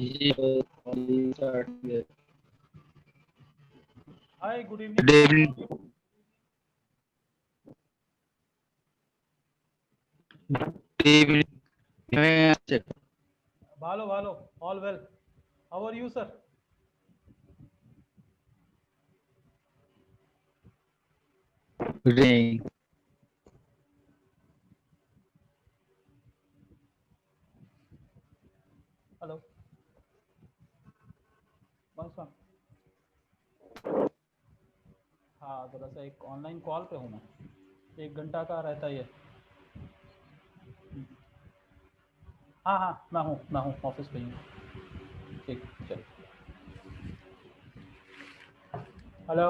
जी start किया। Hi good good evening. Evening. Good evening. भालो भालो all well. How are you sir? Good evening. Hello कौन? हाँ थोड़ा सा एक ऑनलाइन कॉल पे हूँ मैं, 1 घंटा का रहता है ये। हाँ हाँ मैं हूँ ऑफिस पे ही हूँ। ठीक चल। हेलो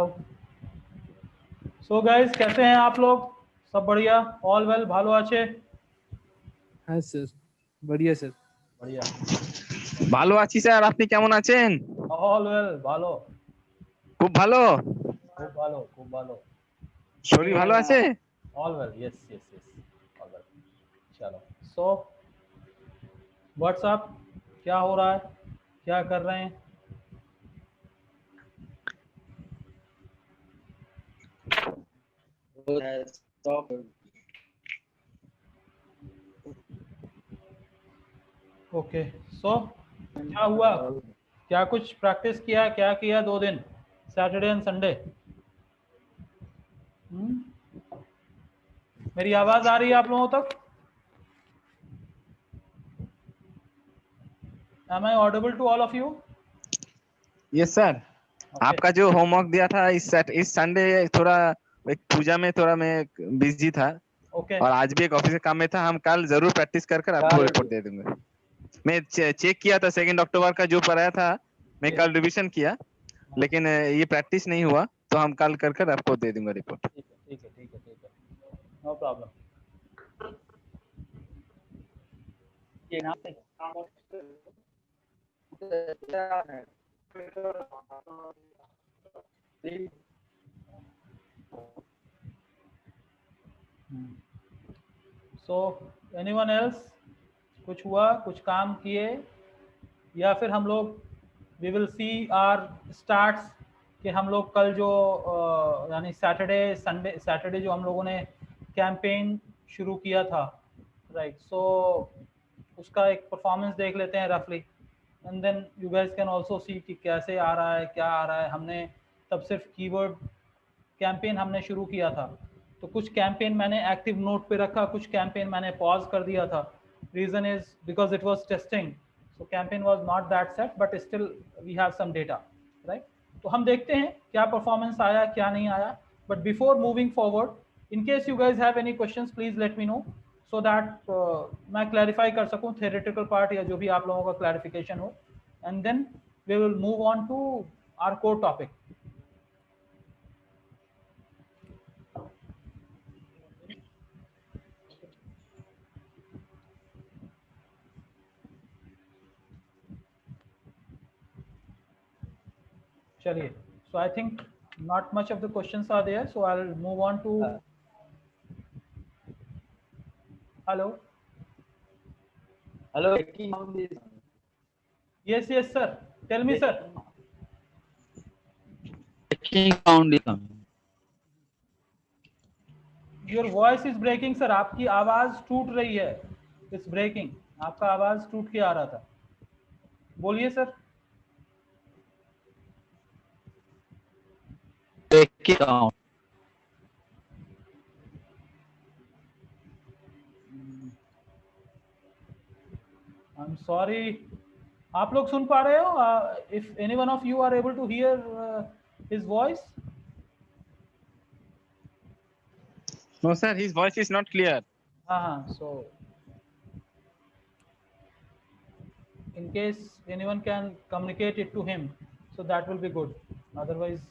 सो गाइस कैसे हैं आप लोग? सब बढ़िया? All well? ভালো আছে? হ্যাঁ স্যার बढ़िया স্যার बढ़िया। ভালো আছি স্যার, আপনি কেমন আছেন? ऑल वेल ভালো। খুব ভালো। खूब ভালো खूब ভালো। শরীর ভালো আছে? All well yes yes yes all well. चलो सो व्हाट्सअप क्या हो रहा है, क्या कर रहे हैं? स्टॉप। ओके सो क्या हुआ, क्या कुछ प्रैक्टिस किया, क्या किया 2 दिन सैटरडे एंड संडे? मेरी आवाज आ रही है आप लोगों तक? Am I audible to all of you? Yes sir. आपका जो होमवर्क दिया था इस संडे थोड़ा एक पूजा में थोड़ा मैं बिजी था ओके और आज भी एक ऑफिस के काम में था। हम कल जरूर प्रैक्टिस कर आपको रिपोर्ट दे दूंगे। मैं चेक किया था 2 अक्टूबर का जो पढ़ाया था, मैं कल रिवीजन किया, लेकिन ये प्रैक्टिस नहीं हुआ, तो हम कल कर आपको दे दूंगा रिपोर्ट। ठीक है ठीक है ठीक है ठीक है, no problem. So anyone else? कुछ हुआ, कुछ काम किए, या फिर हम लोग we will see are starts कि हम लोग कल जो यानी सैटरडे जो हम लोगों ने कैंपेन शुरू किया था, राइट? सो उसका एक परफॉर्मेंस देख लेते हैं रफली, and then you guys can also see कि कैसे आ रहा है, क्या आ रहा है। हमने तब सिर्फ कीवर्ड कैंपेन हमने शुरू किया था, तो कुछ कैंपेन मैंने एक्टिव नोट पे रखा, कुछ कैंपेन मैंने पॉज कर दिया था। Reason is because it was testing, so campaign was not that set, but still we have some data, right? तो हम देखते हैं क्या परफॉर्मेंस आया, क्या नहीं आया। But before moving forward, in case you guys have any questions please let me know, so that मैं क्लैरिफाई कर सकूं थ्योरेटिकल पार्ट या जो भी आप लोगों का क्लैरिफिकेशन हो, and then we will move on to our core topic. चलिए, so I think not much of the questions are there, so I'll move on to hello hello. yes yes sir, tell me sir. Sound is coming. Your voice is breaking sir, आपकी आवाज टूट रही है, it's breaking. आपका आवाज टूट के आ रहा था, बोलिए sir. Sound. I am sorry, आप लोग सुन पा रहे हो? If any one of you are able to hear his voice? No sir, his voice is not clear. हाँ हाँ, so in case anyone can communicate it to him, so that will be good, otherwise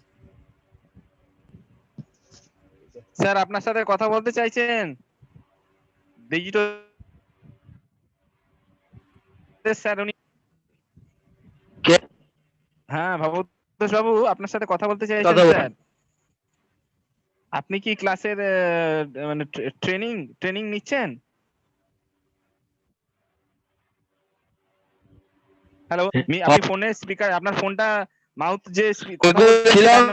sir আপনার সাথে কথা বলতে চাইছেন digital sir উনি। হ্যাঁ ভবতোষ বাবু আপনার সাথে কথা বলতে চাইছেন স্যার। আপনি কি ক্লাসের মানে ট্রেনিং নিচ্ছেন? হ্যালো মি আপনি ফোনে স্পিকার আপনার ফোনটা মাউথ যে এগুলো ছিলাম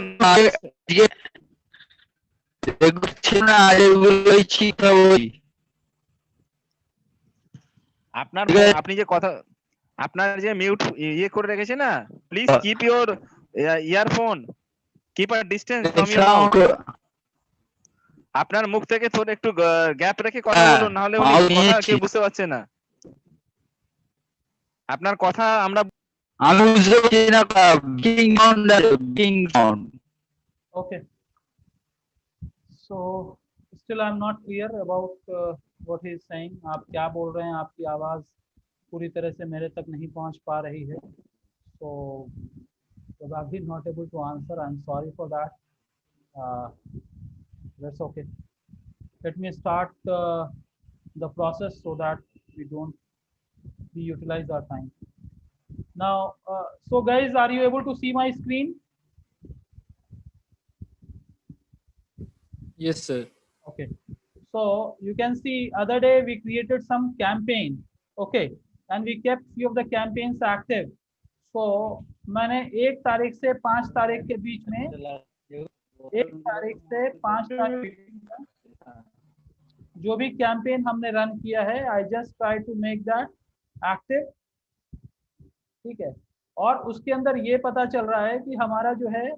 এগুলো ছিল না এগুলোই ছিল ওই আপনার ঠিক আছে। আপনি যে কথা আপনার যে মিউট ইয়ে করে রেখেছে না please keep your earphone keep a distance from your mouth আপনার মুখ থেকে থোড়া একটু গ্যাপ রেখে কথা হ্যাঁ, বলুন নাহলে উনি মাউথ কথা নিয়েছি। কেউ বুঝতে পারছে না আপনার কথা আমরা আমি বুঝতে পারছি না being sound Okay. So still I'm not clear about what he is saying. आप क्या बोल रहे हैं? आपकी आवाज़ पूरी तरह से मेरे तक नहीं पहुंच पा रही है. So probably not able to answer. I'm sorry for that. That's okay. Let me start the process so that we don't utilize our time. Now, so guys, are you able to see my screen? Yes, sir. Okay. So you can see other day we created some campaign. Okay. And we kept few of the campaigns active. So मैंने 1 तारीख से 5 तारीख के बीच में 1 तारीख से 5 तारीख जो भी कैंपेन हमने रन किया है I just try to make that active. ठीक है. और उसके अंदर ये पता चल रहा है कि हमारा जो है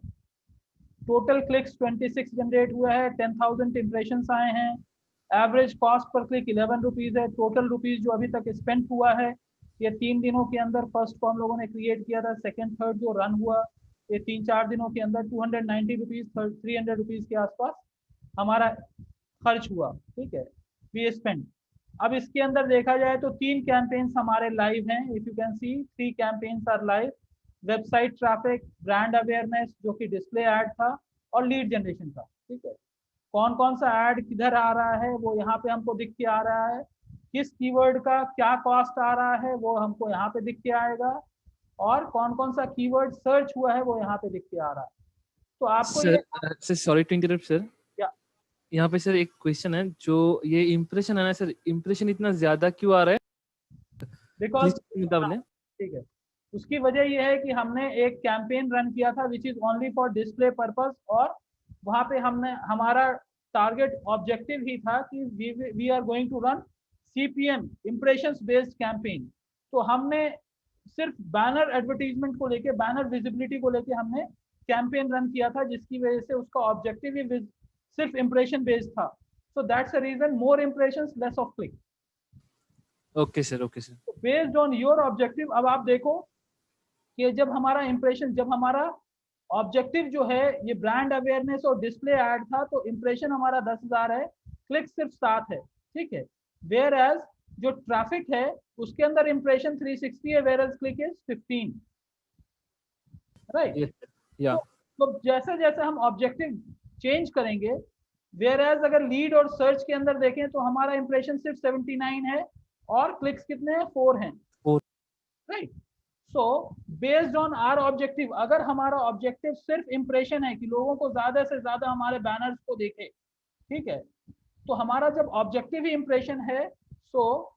टोटल क्लिक्स 26 जनरेट हुआ है, 10,000 इंप्रेशंस आए हैं, average cost per click 11 rupees है, टोटल रुपीज़ जो अभी तक स्पेंड हुआ है ये 3 दिनों के अंदर फर्स्ट को हम लोगों ने क्रिएट किया था, सेकंड थर्ड जो रन हुआ ये 3-4 दिनों के अंदर 290 रुपीज़ 300 रुपीज़ के आसपास हमारा खर्च हुआ. ठीक है. We spend. अब इसके अंदर देखा जाए तो 3 कैंपेन्स हमारे लाइव हैं. If you can see 3 campaigns are live. Website traffic, brand awareness जो कि डिस्प्ले ऐड था और लीड जनरेशन था. ठीक है. कौन कौन सा ऐड किधर आ रहा है वो यहाँ पे हमको दिख के आ रहा है, किस कीवर्ड का क्या कॉस्ट आ रहा है वो हमको यहाँ पे दिख के आएगा, और कौन कौन सा कीवर्ड सर्च हुआ है वो यहाँ पे दिख के आ रहा है. तो आपको सर ये sir sorry to interrupt sir. क्या? यहाँ पे सर एक क्वेश्चन है, जो ये इम्प्रेशन है ना सर, इम्प्रेशन इतना ज्यादा क्यों आ रहा है? बिकॉज बताइए. ठीक है. उसकी वजह यह है कि हमने एक कैंपेन रन किया था which is only for display purpose, और वहां पे हमने हमारा टारगेट ऑब्जेक्टिव ही था कि we are going to run CPM impressions based campaign. तो हमने सिर्फ बैनर एडवर्टीजमेंट को लेके, बैनर विजिबिलिटी को लेके हमने कैंपेन रन किया था, जिसकी वजह से उसका ऑब्जेक्टिव ही सिर्फ इंप्रेशन बेस्ड था. So that's the reason more impressions less of click. Okay sir, okay sir. Based on your objective. अब आप देखो कि जब हमारा इंप्रेशन, जब हमारा ऑब्जेक्टिव जो है ये ब्रांड अवेयरनेस और डिस्प्ले ऐड था, तो इंप्रेशन हमारा 10,000 है, क्लिक सिर्फ 7 है. ठीक है. वेयर एज जो ट्रैफिक है उसके अंदर इंप्रेशन 360 है, whereas click is 15. Right. या तो जैसे जैसे हम ऑब्जेक्टिव चेंज करेंगे, वेयर एज अगर लीड और सर्च के अंदर देखें तो हमारा इंप्रेशन सिर्फ 79 है और क्लिक्स कितने हैं? 4 हैं. 4. Right. So based on our objective, अगर हमारा ऑब्जेक्टिव सिर्फ इंप्रेशन है कि लोगों को ज्यादा से ज्यादा हमारे बैनर्स को देखे, ठीक है, तो हमारा जब ऑब्जेक्टिव ही इंप्रेशन है, so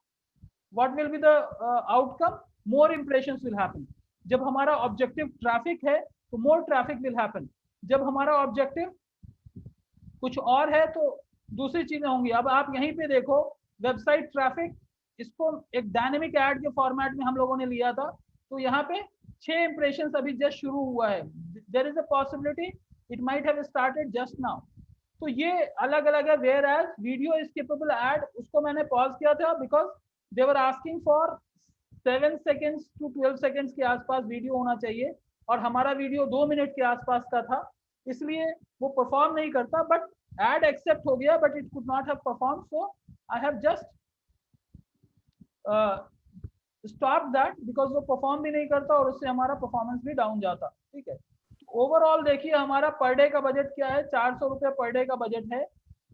what will be the outcome? More impressions will happen. जब हमारा ऑब्जेक्टिव ट्रैफिक है तो मोर ट्रैफिक विल हैपन. जब हमारा ऑब्जेक्टिव कुछ और है तो दूसरी चीजें होंगी. अब आप यहीं पे देखो वेबसाइट ट्रैफिक, इसको एक डायनेमिक ऐड के फॉर्मेट में हम लोगों ने लिया था, तो यहाँ पे 6 इंप्रेशंस अभी जस्ट शुरू हुआ है. There is a possibility it might have started just now. तो ये अलग अलग है. Whereas video skippable ad, उसको मैंने पॉज किया था because they were asking for 7 seconds to 12 seconds के आसपास वीडियो होना चाहिए, और हमारा वीडियो 2 मिनट के आसपास का था, इसलिए वो परफॉर्म नहीं करता. बट ऐड एक्सेप्ट हो गया, but it could not have perform. So I have just stop that because वो परफॉर्म भी नहीं करता और उससे हमारा परफॉर्मेंस भी डाउन जाता. ठीक है. ओवरऑल देखिए हमारा पर डे का बजट क्या है? 400 रुपये पर डे का बजट है,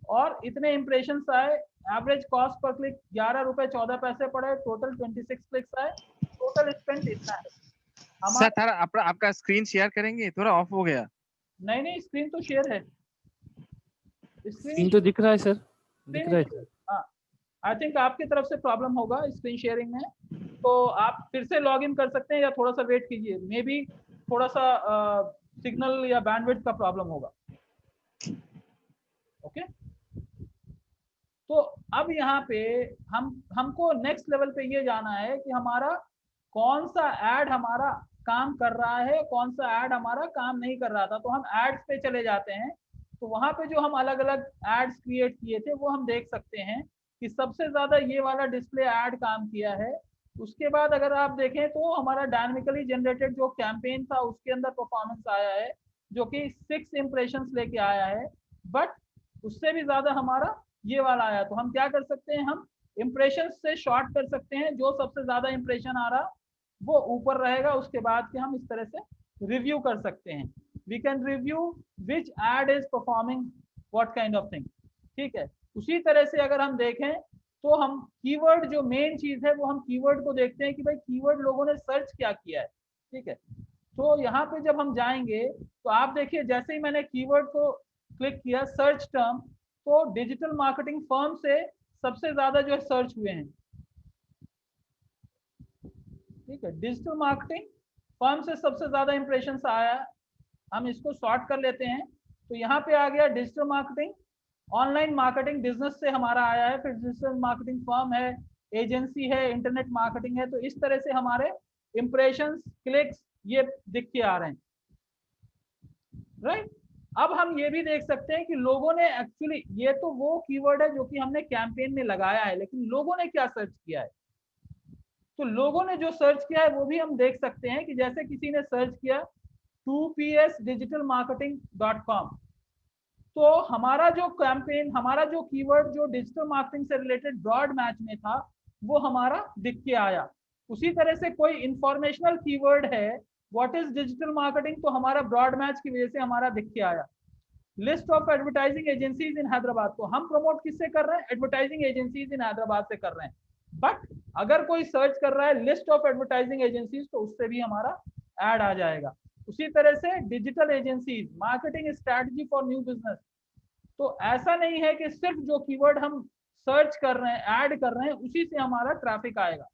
और इतने इंप्रेशंस आए. एवरेज कॉस्ट पर क्लिक 11 रुपये 14 पैसे पड़े. टोटल 26 क्लिक्स आए. टोटल स्पेंड इतना है. सर थोड़ा आपका स्क्रीन शेयर करेंगे? थोड़ा ऑफ हो गया. नहीं, स्क्रीन तो शेयर है. स्क्रीन तो दिख रहा है सर, दिख रहा है. हाँ, आई थिंक आपकी तरफ से प्रॉब्लम होगा स्क्रीन शेयरिंग में, तो आप फिर से लॉग इन कर सकते हैं या थोड़ा सा वेट कीजिए, मे बी थोड़ा सा सिग्नल या बैंडविड्थ का प्रॉब्लम होगा। ओके, तो अब यहाँ पे हमको नेक्स्ट लेवल पे ये जाना है कि हमारा कौन सा ऐड हमारा काम कर रहा है, कौन सा ऐड हमारा काम नहीं कर रहा था। तो हम एड्स पे चले जाते हैं, तो वहां पे जो हम अलग अलग एड्स क्रिएट किए थे वो हम देख सकते हैं कि सबसे ज्यादा ये वाला डिस्प्ले ऐड काम किया है। उसके बाद अगर आप देखें तो हमारा डायनामिकली जनरेटेड जो कैंपेन था उसके अंदर परफॉर्मेंस आया है जो कि 6 इंप्रेशंस लेके आया है, बट उससे भी ज्यादा हमारा ये वाला आया। तो हम क्या कर सकते हैं, हम इंप्रेशन से शॉर्ट कर सकते हैं, जो सबसे ज्यादा इंप्रेशन आ रहा वो ऊपर रहेगा, उसके बाद के हम इस तरह से रिव्यू कर सकते हैं। We can review which ad is performing what kind of thing. ठीक है, उसी तरह से अगर हम देखें तो हम कीवर्ड जो मेन चीज है वो हम कीवर्ड को देखते हैं कि भाई कीवर्ड लोगों ने सर्च क्या किया है। ठीक है, तो यहाँ पे जब हम जाएंगे तो आप देखिए जैसे ही मैंने कीवर्ड को क्लिक किया सर्च टर्म, तो डिजिटल मार्केटिंग फर्म से सबसे ज्यादा जो है सर्च हुए हैं। ठीक है, डिजिटल मार्केटिंग फर्म से सबसे ज्यादा इंप्रेशन आया। हम इसको शॉर्ट कर लेते हैं, तो यहाँ पे आ गया digital marketing, online marketing business से हमारा आया है, फिर डिजिटल मार्केटिंग फर्म है, एजेंसी है, इंटरनेट मार्केटिंग है। तो इस तरह से हमारे इंप्रेशंस, क्लिक्स ये दिख के आ रहे हैं, राइट। अब हम ये भी देख सकते हैं कि लोगों ने एक्चुअली, ये तो वो कीवर्ड है जो कि हमने कैंपेन में लगाया है, लेकिन लोगों ने क्या सर्च किया है। तो लोगों ने जो सर्च किया है वो भी हम देख सकते हैं कि जैसे किसी ने सर्च किया 2psdigitalmarketing.com, तो हमारा जो कैंपेन, हमारा जो कीवर्ड जो डिजिटल मार्केटिंग से रिलेटेड ब्रॉड मैच में था वो हमारा दिख के आया। उसी तरह से कोई इंफॉर्मेशनल कीवर्ड है व्हाट इज डिजिटल मार्केटिंग, तो हमारा ब्रॉड मैच की वजह से हमारा दिख के आया। List of advertising agencies in Hyderabad, तो हम प्रमोट किससे कर रहे हैं, एडवर्टाइजिंग एजेंसीज इन हैदराबाद से कर रहे हैं। बट अगर कोई सर्च कर रहा है लिस्ट ऑफ एडवर्टाइजिंग एजेंसीज, तो उससे भी हमारा ऐड आ जाएगा। उसी तरह से digital agencies, marketing strategy for new business, तो ऐसा नहीं है कि सिर्फ जो कीवर्ड हम सर्च कर रहे हैं, ऐड कर रहे हैं, उसी से हमारा ट्रैफिक आएगा,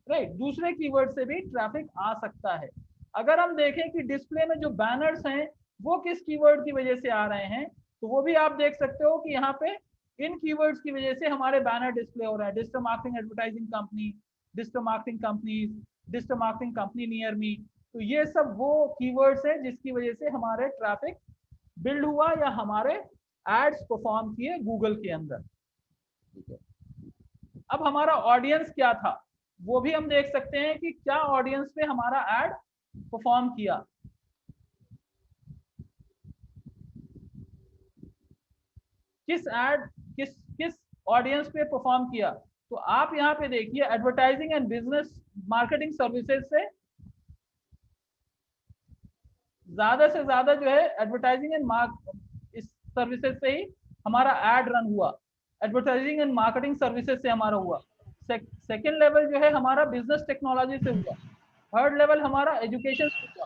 राइट। दूसरे कीवर्ड से भी ट्रैफिक आ सकता है। अगर हम देखें कि डिस्प्ले में जो बैनर्स हैं वो किस कीवर्ड की वजह से आ रहे हैं, तो वो भी आप देख सकते हो कि यहाँ पे इन कीवर्ड्स की वजह से हमारे बैनर डिस्प्ले हो रहे हैं। Digital marketing advertising company, digital marketing companies, digital marketing company near me, तो ये सब वो कीवर्ड्स हैं जिसकी वजह से हमारे ट्रैफिक बिल्ड हुआ या हमारे एड्स परफॉर्म किए गूगल के अंदर। ठीक है, अब हमारा ऑडियंस क्या था वो भी हम देख सकते हैं कि क्या ऑडियंस पे हमारा एड परफॉर्म किया। किस एड किस ऑडियंस पे परफॉर्म किया, तो आप यहाँ पे देखिए advertising and business marketing services से ज्यादा जो है एडवर्टाइजिंग एंड इस सर्विसेज से ही हमारा एड रन हुआ, एडवर्टाइजिंग एंड मार्केटिंग सर्विसेज से हमारा हुआ। सेकेंड लेवल जो है हमारा बिजनेस टेक्नोलॉजी से हुआ, थर्ड लेवल हमारा एजुकेशन से हुआ।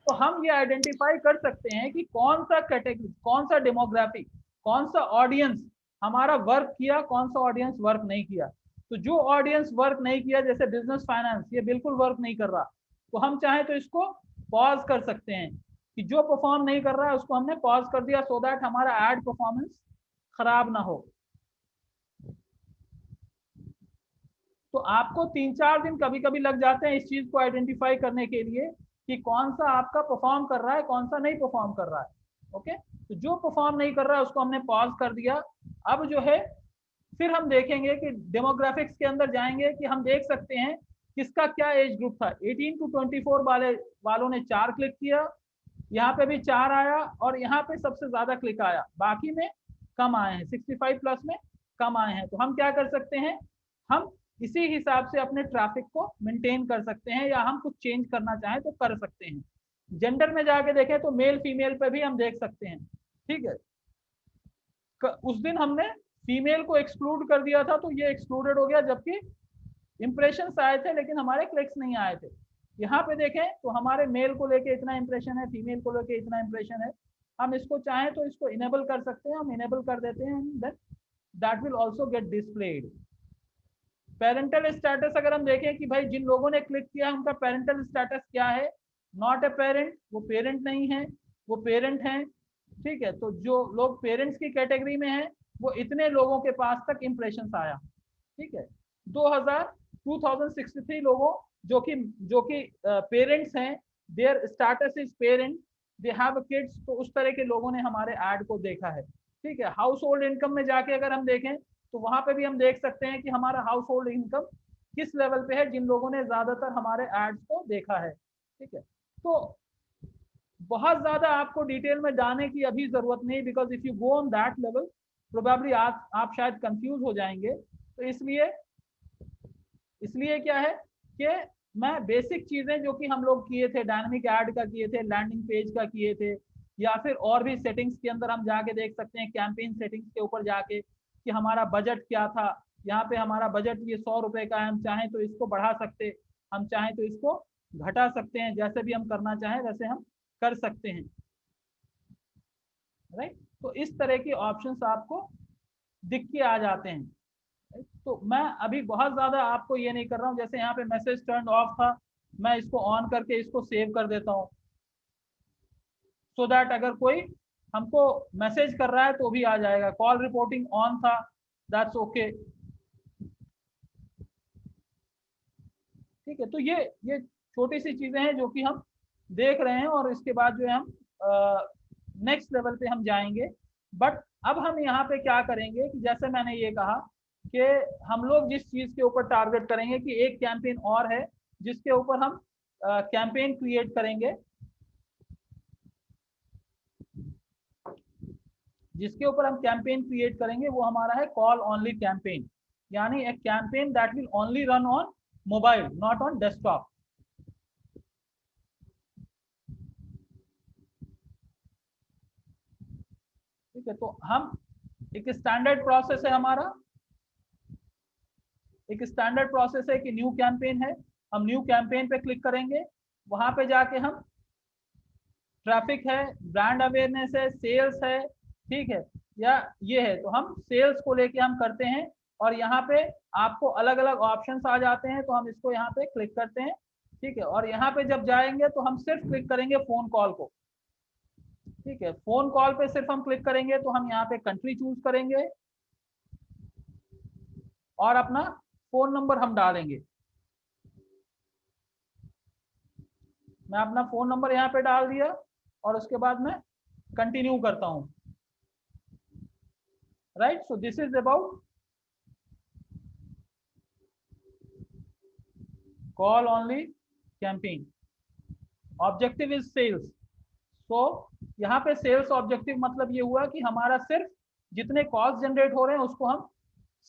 तो हम ये आइडेंटिफाई कर सकते हैं कि कौन सा कैटेगरी, कौन सा डेमोग्राफी, कौन सा ऑडियंस हमारा वर्क किया, कौन सा ऑडियंस वर्क नहीं किया। तो जो ऑडियंस वर्क नहीं किया, जैसे बिजनेस फाइनेंस, ये बिल्कुल वर्क नहीं कर रहा, तो हम चाहें तो इसको पॉज कर सकते हैं कि जो परफॉर्म नहीं कर रहा है उसको हमने पॉज कर दिया, सो दैट हमारा एड परफॉर्मेंस खराब ना हो। तो आपको 3-4 दिन कभी कभी लग जाते हैं इस चीज को आइडेंटिफाई करने के लिए कि कौन सा आपका परफॉर्म कर रहा है, कौन सा नहीं परफॉर्म कर रहा है। ओके, तो जो परफॉर्म नहीं कर रहा है उसको हमने पॉज कर दिया। अब जो है फिर हम देखेंगे कि डेमोग्राफिक्स के अंदर जाएंगे कि हम देख सकते हैं किसका क्या एज ग्रुप था। 18 to 24 वालों ने 4 क्लिक किया, यहाँ पे भी 4 आया, और यहाँ पे सबसे ज्यादा क्लिक आया, बाकी में कम आए हैं, 65 प्लस में कम आए हैं। तो हम क्या कर सकते हैं, हम इसी हिसाब से अपने ट्रैफिक को मेंटेन कर सकते हैं, या हम कुछ चेंज करना चाहें तो कर सकते हैं। जेंडर में जाके देखें तो मेल फीमेल पे भी हम देख सकते हैं। ठीक है, उस दिन हमने फीमेल को एक्सक्लूड कर दिया था तो ये एक्सक्लूडेड हो गया, जबकि इंप्रेशंस आए थे लेकिन हमारे क्लिक्स नहीं आए थे। यहाँ पे देखें तो हमारे मेल को लेके इतना इंप्रेशन है, फीमेल को लेके इतना इंप्रेशन है। हम इसको चाहें तो इसको इनेबल कर सकते हैं, हम इनेबल कर देते हैं, then that will also get displayed. Parental status अगर हम देखें कि भाई जिन लोगों ने क्लिक किया है उनका पेरेंटल स्टेटस क्या है, नॉट ए पेरेंट, वो पेरेंट नहीं है, वो पेरेंट हैं, ठीक है। तो जो लोग पेरेंट्स की कैटेगरी में हैं वो इतने लोगों के पास तक इंप्रेशन आया, ठीक है। 2063 लोगों जो कि पेरेंट्स हैं, their status is parent, they have kids, तो उस तरह के लोगों ने हमारे ऐड को देखा है, ठीक है। हाउस होल्ड इनकम में जाके अगर हम देखें तो वहां पे भी हम देख सकते हैं कि हमारा हाउस होल्ड इनकम किस लेवल पे है, जिन लोगों ने ज्यादातर हमारे एड्स को देखा है, ठीक है। तो बहुत ज्यादा आपको डिटेल में जाने की अभी जरूरत नहीं, because if you go on that level probably आप शायद कंफ्यूज हो जाएंगे। तो इसलिए क्या है कि मैं बेसिक चीजें जो कि हम लोग किए थे, डायनामिक ऐड का किए थे, लैंडिंग पेज का किए थे, या फिर और भी सेटिंग्स के अंदर हम जाके देख सकते हैं, कैंपेन सेटिंग्स के ऊपर जाके कि हमारा बजट क्या था। यहाँ पे हमारा बजट ये 100 रुपए का है, हम चाहें तो इसको बढ़ा सकते, हम चाहें तो इसको घटा सकते हैं, जैसे भी हम करना चाहें वैसे हम कर सकते हैं, राइट। तो इस तरह के ऑप्शंस आपको दिख के आ जाते हैं। तो मैं अभी बहुत ज्यादा आपको ये नहीं कर रहा हूँ, जैसे यहाँ पे मैसेज टर्न ऑफ था, मैं इसको ऑन करके इसको सेव कर देता हूँ, सो दैट अगर कोई हमको मैसेज कर रहा है तो भी आ जाएगा। कॉल रिपोर्टिंग ऑन था, दैट्स ओके, ठीक है। तो ये छोटी सी चीजें हैं जो कि हम देख रहे हैं, और इसके बाद जो है हम नेक्स्ट लेवल पे हम जाएंगे। बट अब हम यहाँ पे क्या करेंगे कि जैसे मैंने ये कहा कि हम लोग जिस चीज के ऊपर टारगेट करेंगे कि एक कैंपेन और है जिसके ऊपर हम कैंपेन क्रिएट करेंगे, वो हमारा है कॉल ओनली कैंपेन, यानी एक campaign that will only run on mobile, not on desktop, ठीक है। तो हम एक स्टैंडर्ड प्रोसेस है हमारा, एक स्टैंडर्ड प्रोसेस है कि न्यू कैंपेन है, हम न्यू कैंपेन पे क्लिक करेंगे, वहां पे जाके हम ट्रैफिक है, ब्रांड अवेयरनेस है, सेल्स है, ठीक है, या ये है, तो हम सेल्स को लेके हम करते हैं। और यहाँ पे आपको अलग अलग ऑप्शंस आ जाते हैं, तो हम इसको यहाँ पे क्लिक करते हैं, ठीक है। और यहाँ पे जब जाएंगे तो हम सिर्फ क्लिक करेंगे फोन कॉल को, ठीक है। फोन कॉल पे सिर्फ हम क्लिक करेंगे तो हम यहाँ पे कंट्री चूज करेंगे और अपना फोन नंबर हम डालेंगे। मैं अपना फोन नंबर यहाँ पे डाल दिया और उसके बाद मैं कंटिन्यू करता हूँ, right. So this is about call only campaign. Objective is sales. तो यहाँ पे सेल्स ऑब्जेक्टिव मतलब ये हुआ कि हमारा सिर्फ जितने कॉल्स जनरेट हो रहे हैं उसको हम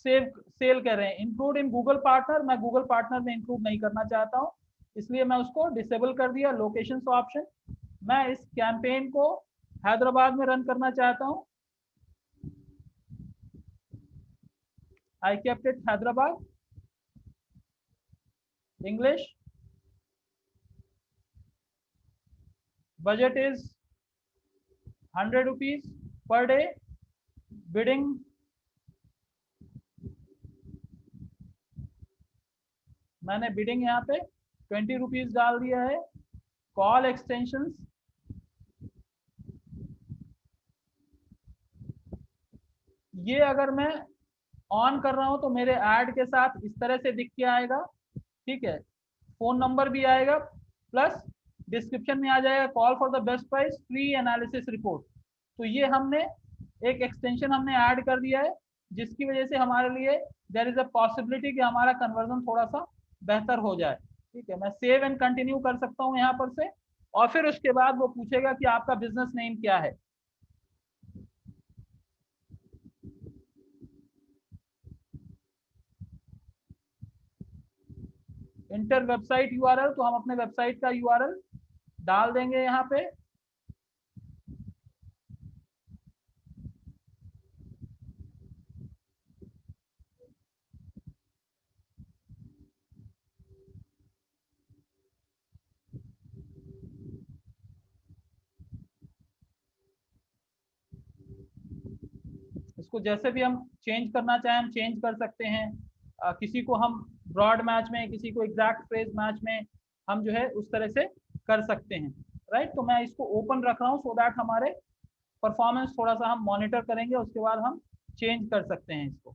सेल कर रहे हैं। इंक्लूड इन गूगल पार्टनर, मैं गूगल पार्टनर में इंक्लूड नहीं करना चाहता हूँ, इसलिए मैं उसको डिसेबल कर दिया। लोकेशन ऑप्शन, मैं इस कैंपेन को हैदराबाद में रन करना चाहता हूँ, I kept it Hyderabad. English, budget is 100 rupees per day, bidding मैंने बिडिंग यहाँ पे 20 रुपीज डाल दिया है। कॉल एक्सटेंशंस, ये अगर मैं ऑन कर रहा हूँ तो मेरे ऐड के साथ इस तरह से दिख के आएगा, ठीक है। फोन नंबर भी आएगा, प्लस डिस्क्रिप्शन में आ जाएगा call for the best price free analysis report. तो ये हमने एक एक्सटेंशन हमने ऐड कर दिया है, जिसकी वजह से हमारे लिए देयर इज अ पॉसिबिलिटी कि हमारा कन्वर्जन थोड़ा सा बेहतर हो जाए, ठीक है। मैं सेव एंड कंटिन्यू कर सकता हूँ यहाँ पर से, और फिर उसके बाद वो पूछेगा कि आपका बिजनेस नेम क्या है। इंटर वेबसाइट यूआरएल, तो हम अपने वेबसाइट का यूआरएल डाल देंगे यहाँ पे। इसको जैसे भी हम चेंज करना चाहें हम चेंज कर सकते हैं। किसी को हम ब्रॉड मैच में, किसी को एग्जैक्ट फ्रेज मैच में हम जो है उस तरह से कर सकते हैं, राइट। तो मैं इसको ओपन रख रहा हूँ सो दैट हमारे परफॉर्मेंस थोड़ा सा हम मॉनिटर करेंगे, उसके बाद हम चेंज कर सकते हैं इसको।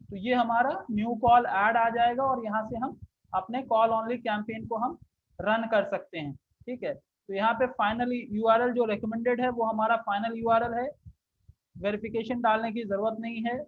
तो ये हमारा न्यू कॉल ऐड आ जाएगा और यहाँ से हम अपने कॉल ओनली कैंपेन को हम रन कर सकते हैं, ठीक है। तो यहाँ पे फाइनल यूआरएल जो रिकमेंडेड है वो हमारा फाइनल यूआरएल है, वेरिफिकेशन डालने की जरूरत नहीं है।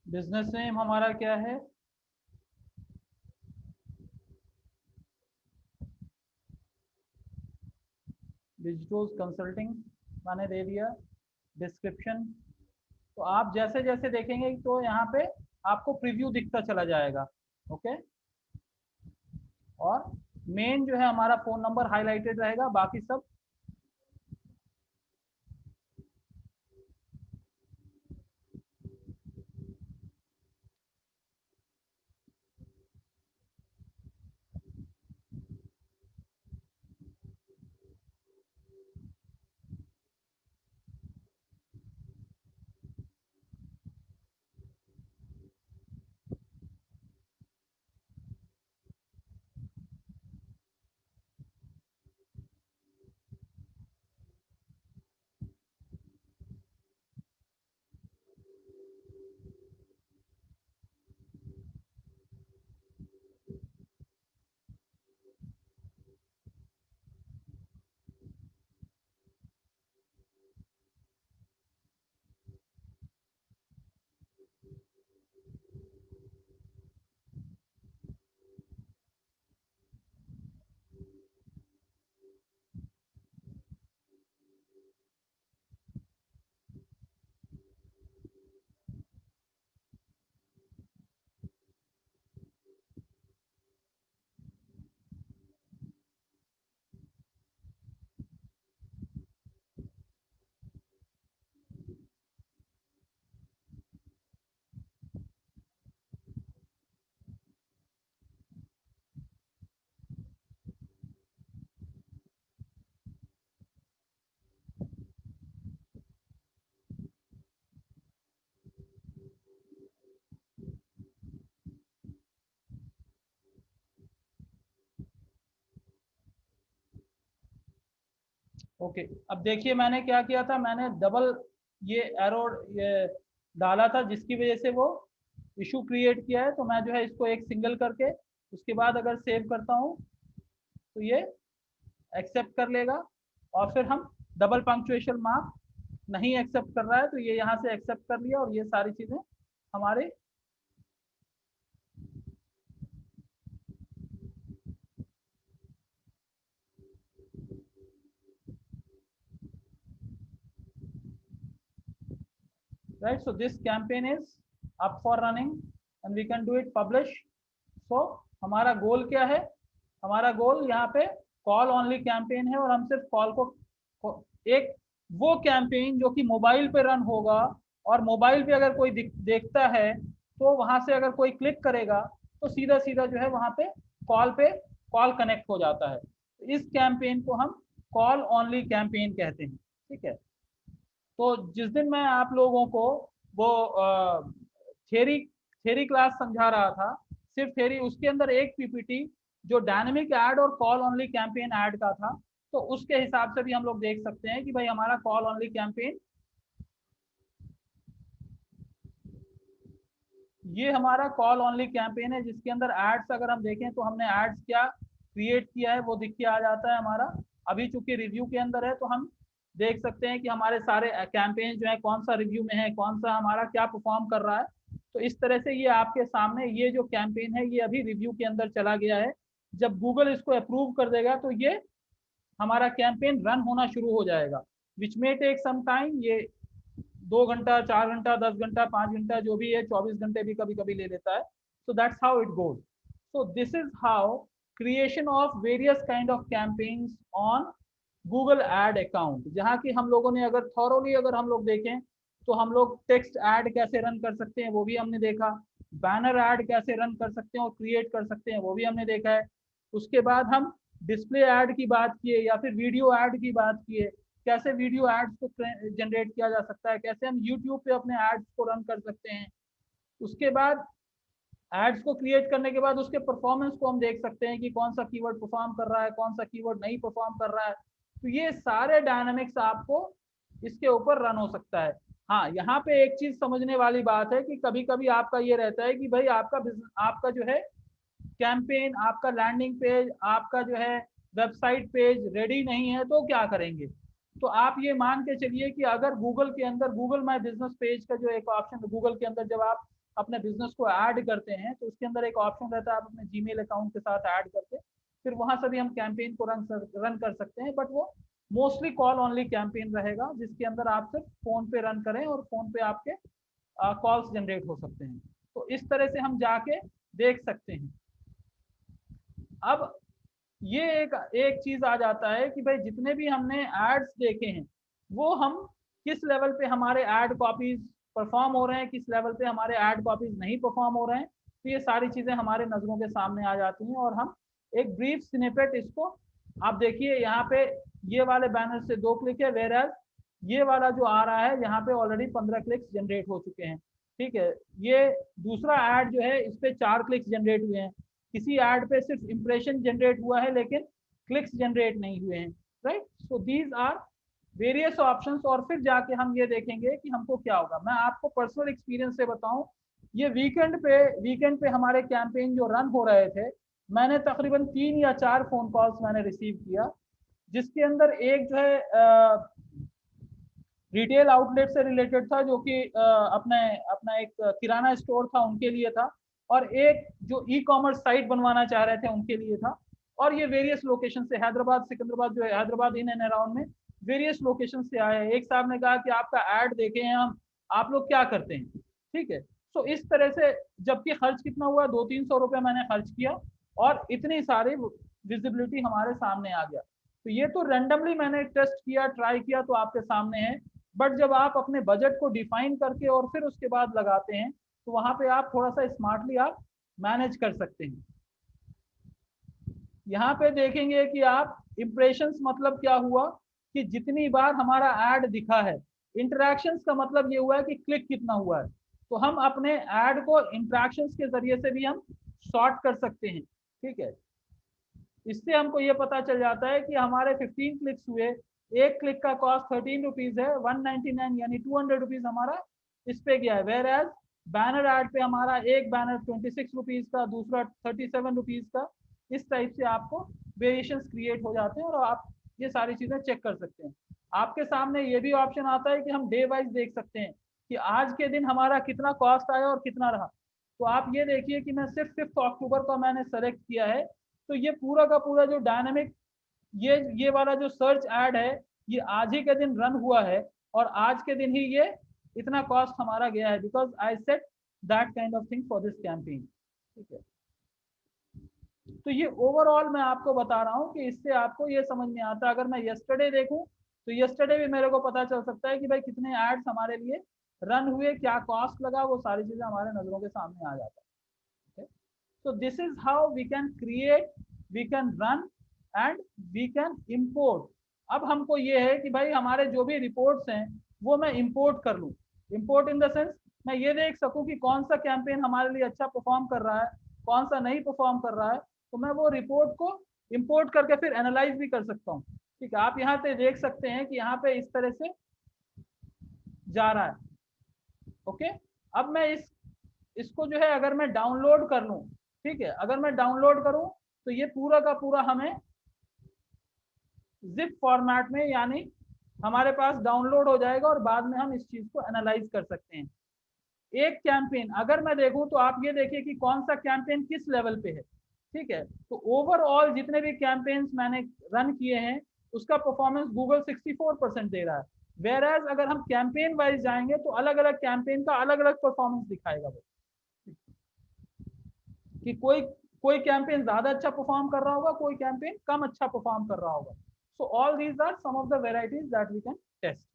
बिजनेस नेम हमारा क्या है, डिजिटल कंसल्टिंग मैंने दे दिया। डिस्क्रिप्शन, तो आप जैसे जैसे देखेंगे तो यहाँ पे आपको प्रीव्यू दिखता चला जाएगा, ओके। और मेन जो है हमारा फोन नंबर हाईलाइटेड रहेगा, बाकी सब ओके। अब देखिए मैंने क्या किया था, मैंने डबल ये एरो ये डाला था जिसकी वजह से वो इशू क्रिएट किया है। तो मैं जो है इसको एक सिंगल करके उसके बाद अगर सेव करता हूँ तो ये एक्सेप्ट कर लेगा। और फिर हम डबल पंक्चुएशन मार्क नहीं एक्सेप्ट कर रहा है तो ये यहाँ से एक्सेप्ट कर लिया और ये सारी चीजें हमारे right. So this campaign is up for running and we can do it publish. So हमारा गोल क्या है, हमारा गोल यहाँ पे कॉल ओनली कैंपेन है और हम सिर्फ कॉल को एक वो कैंपेन जो कि मोबाइल पे रन होगा और मोबाइल पे अगर कोई देखता है तो वहां से अगर कोई क्लिक करेगा तो सीधा सीधा जो है वहां पे कॉल कनेक्ट हो जाता है। इस कैंपेन को हम कॉल ओनली कैंपेन कहते हैं, ठीक है। तो जिस दिन मैं आप लोगों को वो थ्योरी क्लास समझा रहा था, सिर्फ थ्योरी, उसके अंदर एक पीपीटी जो डायनेमिक ऐड और कॉल ओनली कैंपेन ऐड का था, तो उसके हिसाब से भी हम लोग देख सकते हैं कि भाई हमारा कॉल ओनली कैंपेन ये हमारा कॉल ओनली कैंपेन है जिसके अंदर एड्स अगर हम देखें तो हमने एड्स क्या क्रिएट किया है वो दिख के आ जाता है हमारा। अभी चूंकि रिव्यू के अंदर है तो हम देख सकते हैं कि हमारे सारे कैंपेन जो है कौन सा रिव्यू में है, कौन सा हमारा क्या परफॉर्म कर रहा है। तो इस तरह से ये आपके सामने ये जो कैंपेन है ये अभी रिव्यू के अंदर चला गया है। जब गूगल इसको अप्रूव कर देगा तो ये हमारा कैंपेन रन होना शुरू हो जाएगा, विच मे टेक सम टाइम। ये 2 घंटा, 4 घंटा, 10 घंटा, 5 घंटा जो भी है, 24 घंटे भी कभी कभी ले लेता है। So that's how it goes. So this is how creation of various kind of campaigns on Google ad account, जहाँ की हम लोगों ने अगर थॉरोली अगर हम लोग देखें तो हम लोग टेक्स्ट ऐड कैसे रन कर सकते हैं वो भी हमने देखा, बैनर ऐड कैसे रन कर सकते हैं और क्रिएट कर सकते हैं वो भी हमने देखा है। उसके बाद हम डिस्प्ले ऐड की बात किए या फिर वीडियो ऐड की बात किए, कैसे वीडियो एड्स को जनरेट किया जा सकता है, कैसे हम यूट्यूब पे अपने एड्स को रन कर सकते हैं। उसके बाद एड्स को क्रिएट करने के बाद उसके परफॉर्मेंस को हम देख सकते हैं कि कौन सा कीवर्ड परफॉर्म कर रहा है, कौन सा कीवर्ड नहीं परफॉर्म कर रहा है। तो ये सारे डायनामिक्स आपको इसके ऊपर रन हो सकता है। हाँ, यहाँ पे एक चीज समझने वाली बात है कि कभी कभी आपका ये रहता है कि भाई आपका बिजनेस, आपका जो है कैंपेन, आपका लैंडिंग पेज, आपका जो है वेबसाइट पेज रेडी नहीं है तो क्या करेंगे। तो आप ये मान के चलिए कि अगर गूगल के अंदर गूगल माय बिजनेस पेज का जो एक ऑप्शन गूगल के अंदर जब आप अपने बिजनेस को ऐड करते हैं तो उसके अंदर एक ऑप्शन रहता है, आप अपने जीमेल अकाउंट के साथ ऐड करके फिर वहां से भी हम कैंपेन को रन कर सकते हैं। बट वो मोस्टली कॉल ओनली कैंपेन रहेगा जिसके अंदर आप सिर्फ फोन पे रन करें और फोन पे आपके कॉल्स जनरेट हो सकते हैं। तो इस तरह से हम जाके देख सकते हैं। अब ये एक चीज आ जाता है कि भाई जितने भी हमने एड्स देखे हैं वो हम किस लेवल पे हमारे एड कॉपीज परफॉर्म हो रहे हैं, किस लेवल पे हमारे एड कॉपीज नहीं परफॉर्म हो रहे हैं। तो ये सारी चीजें हमारे नजरों के सामने आ जाती हैं और हम एक ब्रीफ स्निपेट इसको, आप देखिए यहाँ पे ये वाले बैनर से 2 क्लिक है, वेयर एज ये वाला जो आ रहा है यहाँ पे ऑलरेडी 15 क्लिक्स जनरेट हो चुके हैं। ठीक है, ये दूसरा ऐड जो है इस पे 4 क्लिक्स जनरेट हुए हैं। किसी ऐड पे सिर्फ इंप्रेशन जनरेट हुआ है लेकिन क्लिक्स जनरेट नहीं हुए हैं, right. So these are various options. और फिर जाके हम ये देखेंगे कि हमको क्या होगा। मैं आपको पर्सनल एक्सपीरियंस से बताऊं, ये वीकेंड पे हमारे कैंपेन जो रन हो रहे थे, मैंने तकरीबन 3 या 4 फोन कॉल्स मैंने रिसीव किया, जिसके अंदर एक जो है रिटेल आउटलेट से रिलेटेड था जो कि अपना एक किराना स्टोर था उनके लिए था, और एक जो ई कॉमर्स साइट बनवाना चाह रहे थे उनके लिए था। और ये वेरियस लोकेशन से, हैदराबाद सिकंदराबाद जो है, हैदराबाद इन एंड अराउंड में वेरियस लोकेशन से आए हैं। एक साहब ने कहा कि आपका ऐड देखे हैं हम, आप लोग क्या करते हैं। ठीक है, तो इस तरह से जबकि खर्च कितना हुआ, 200-300 रुपये मैंने खर्च किया और इतनी सारी विजिबिलिटी हमारे सामने आ गया। तो ये तो रैंडमली मैंने टेस्ट किया, ट्राई किया तो आपके सामने है। बट जब आप अपने बजट को डिफाइन करके और फिर उसके बाद लगाते हैं तो वहां पे आप थोड़ा सा स्मार्टली आप मैनेज कर सकते हैं। यहाँ पे देखेंगे कि आप इंप्रेशंस मतलब क्या हुआ कि जितनी बार हमारा ऐड दिखा है। इंटरेक्शंस का मतलब ये हुआ है कि क्लिक कितना हुआ है। तो हम अपने ऐड को इंटरेक्शंस के जरिए से भी हम सॉर्ट कर सकते हैं। ठीक है, इससे हमको ये पता चल जाता है कि हमारे 15 क्लिक्स हुए, एक क्लिक का कॉस्ट 13 रुपीज है, 199 यानी 200 रुपीज हमारा इस पे गया है। वेयर एज बैनर ऐड पे हमारा एक बैनर 26 रुपीज का, दूसरा 37 रुपीज का। इस टाइप से आपको वेरिएशंस क्रिएट हो जाते हैं और आप ये सारी चीजें चेक कर सकते हैं। आपके सामने ये भी ऑप्शन आता है कि हम डे वाइज देख सकते हैं कि आज के दिन हमारा कितना कॉस्ट आया और कितना रहा। तो आप ये देखिए कि मैं सिर्फ 5 अक्टूबर का मैंने सेलेक्ट किया है, तो ये पूरा का पूरा जो डायनामिक ये वाला जो सर्च ऐड है ये आज ही के दिन रन हुआ है और आज के दिन ही ये इतना कॉस्ट हमारा गया है, because I set that kind of thing for this campaign. ठीक है, तो ये ओवरऑल मैं आपको बता रहा हूँ कि इससे आपको ये समझ में आता है। अगर मैं यस्टरडे देखूं तो यस्टरडे भी मेरे को पता चल सकता है कि भाई कितने एड्स हमारे लिए रन हुए, क्या कॉस्ट लगा, वो सारी चीजें हमारे नजरों के सामने आ जाता है। So this is how we can create, we can run and we can import। अब हमको ये है कि भाई हमारे जो भी रिपोर्ट्स हैं वो मैं इंपोर्ट कर लूँ। इंपोर्ट इन द सेंस मैं ये देख सकूँ कि कौन सा कैंपेन हमारे लिए अच्छा परफॉर्म कर रहा है, कौन सा नहीं परफॉर्म कर रहा है। तो मैं वो रिपोर्ट को इंपोर्ट करके फिर एनालाइज भी कर सकता हूँ। ठीक है, आप यहाँ पे देख सकते हैं कि यहाँ पे इस तरह से जा रहा है। ओके, अब मैं इस इसको जो है अगर मैं डाउनलोड कर लूं, ठीक है, अगर मैं डाउनलोड करूं तो ये पूरा का पूरा हमें जिप फॉर्मेट में यानी हमारे पास डाउनलोड हो जाएगा और बाद में हम इस चीज को एनालाइज कर सकते हैं। एक कैंपेन अगर मैं देखूं तो आप ये देखिए कि कौन सा कैंपेन किस लेवल पे है, ठीक है। तो ओवरऑल जितने भी कैंपेन्स मैंने रन किए हैं उसका परफॉर्मेंस गूगल 64% दे रहा है। वेयर एज अगर हम कैंपेन वाइज जाएंगे तो अलग अलग कैंपेन का अलग अलग परफॉर्मेंस दिखाएगा वो, कि कोई कोई कैंपेन ज्यादा अच्छा परफॉर्म कर रहा होगा, कोई कैंपेन कम अच्छा परफॉर्म कर रहा होगा। So all these are some of the varieties that we can test.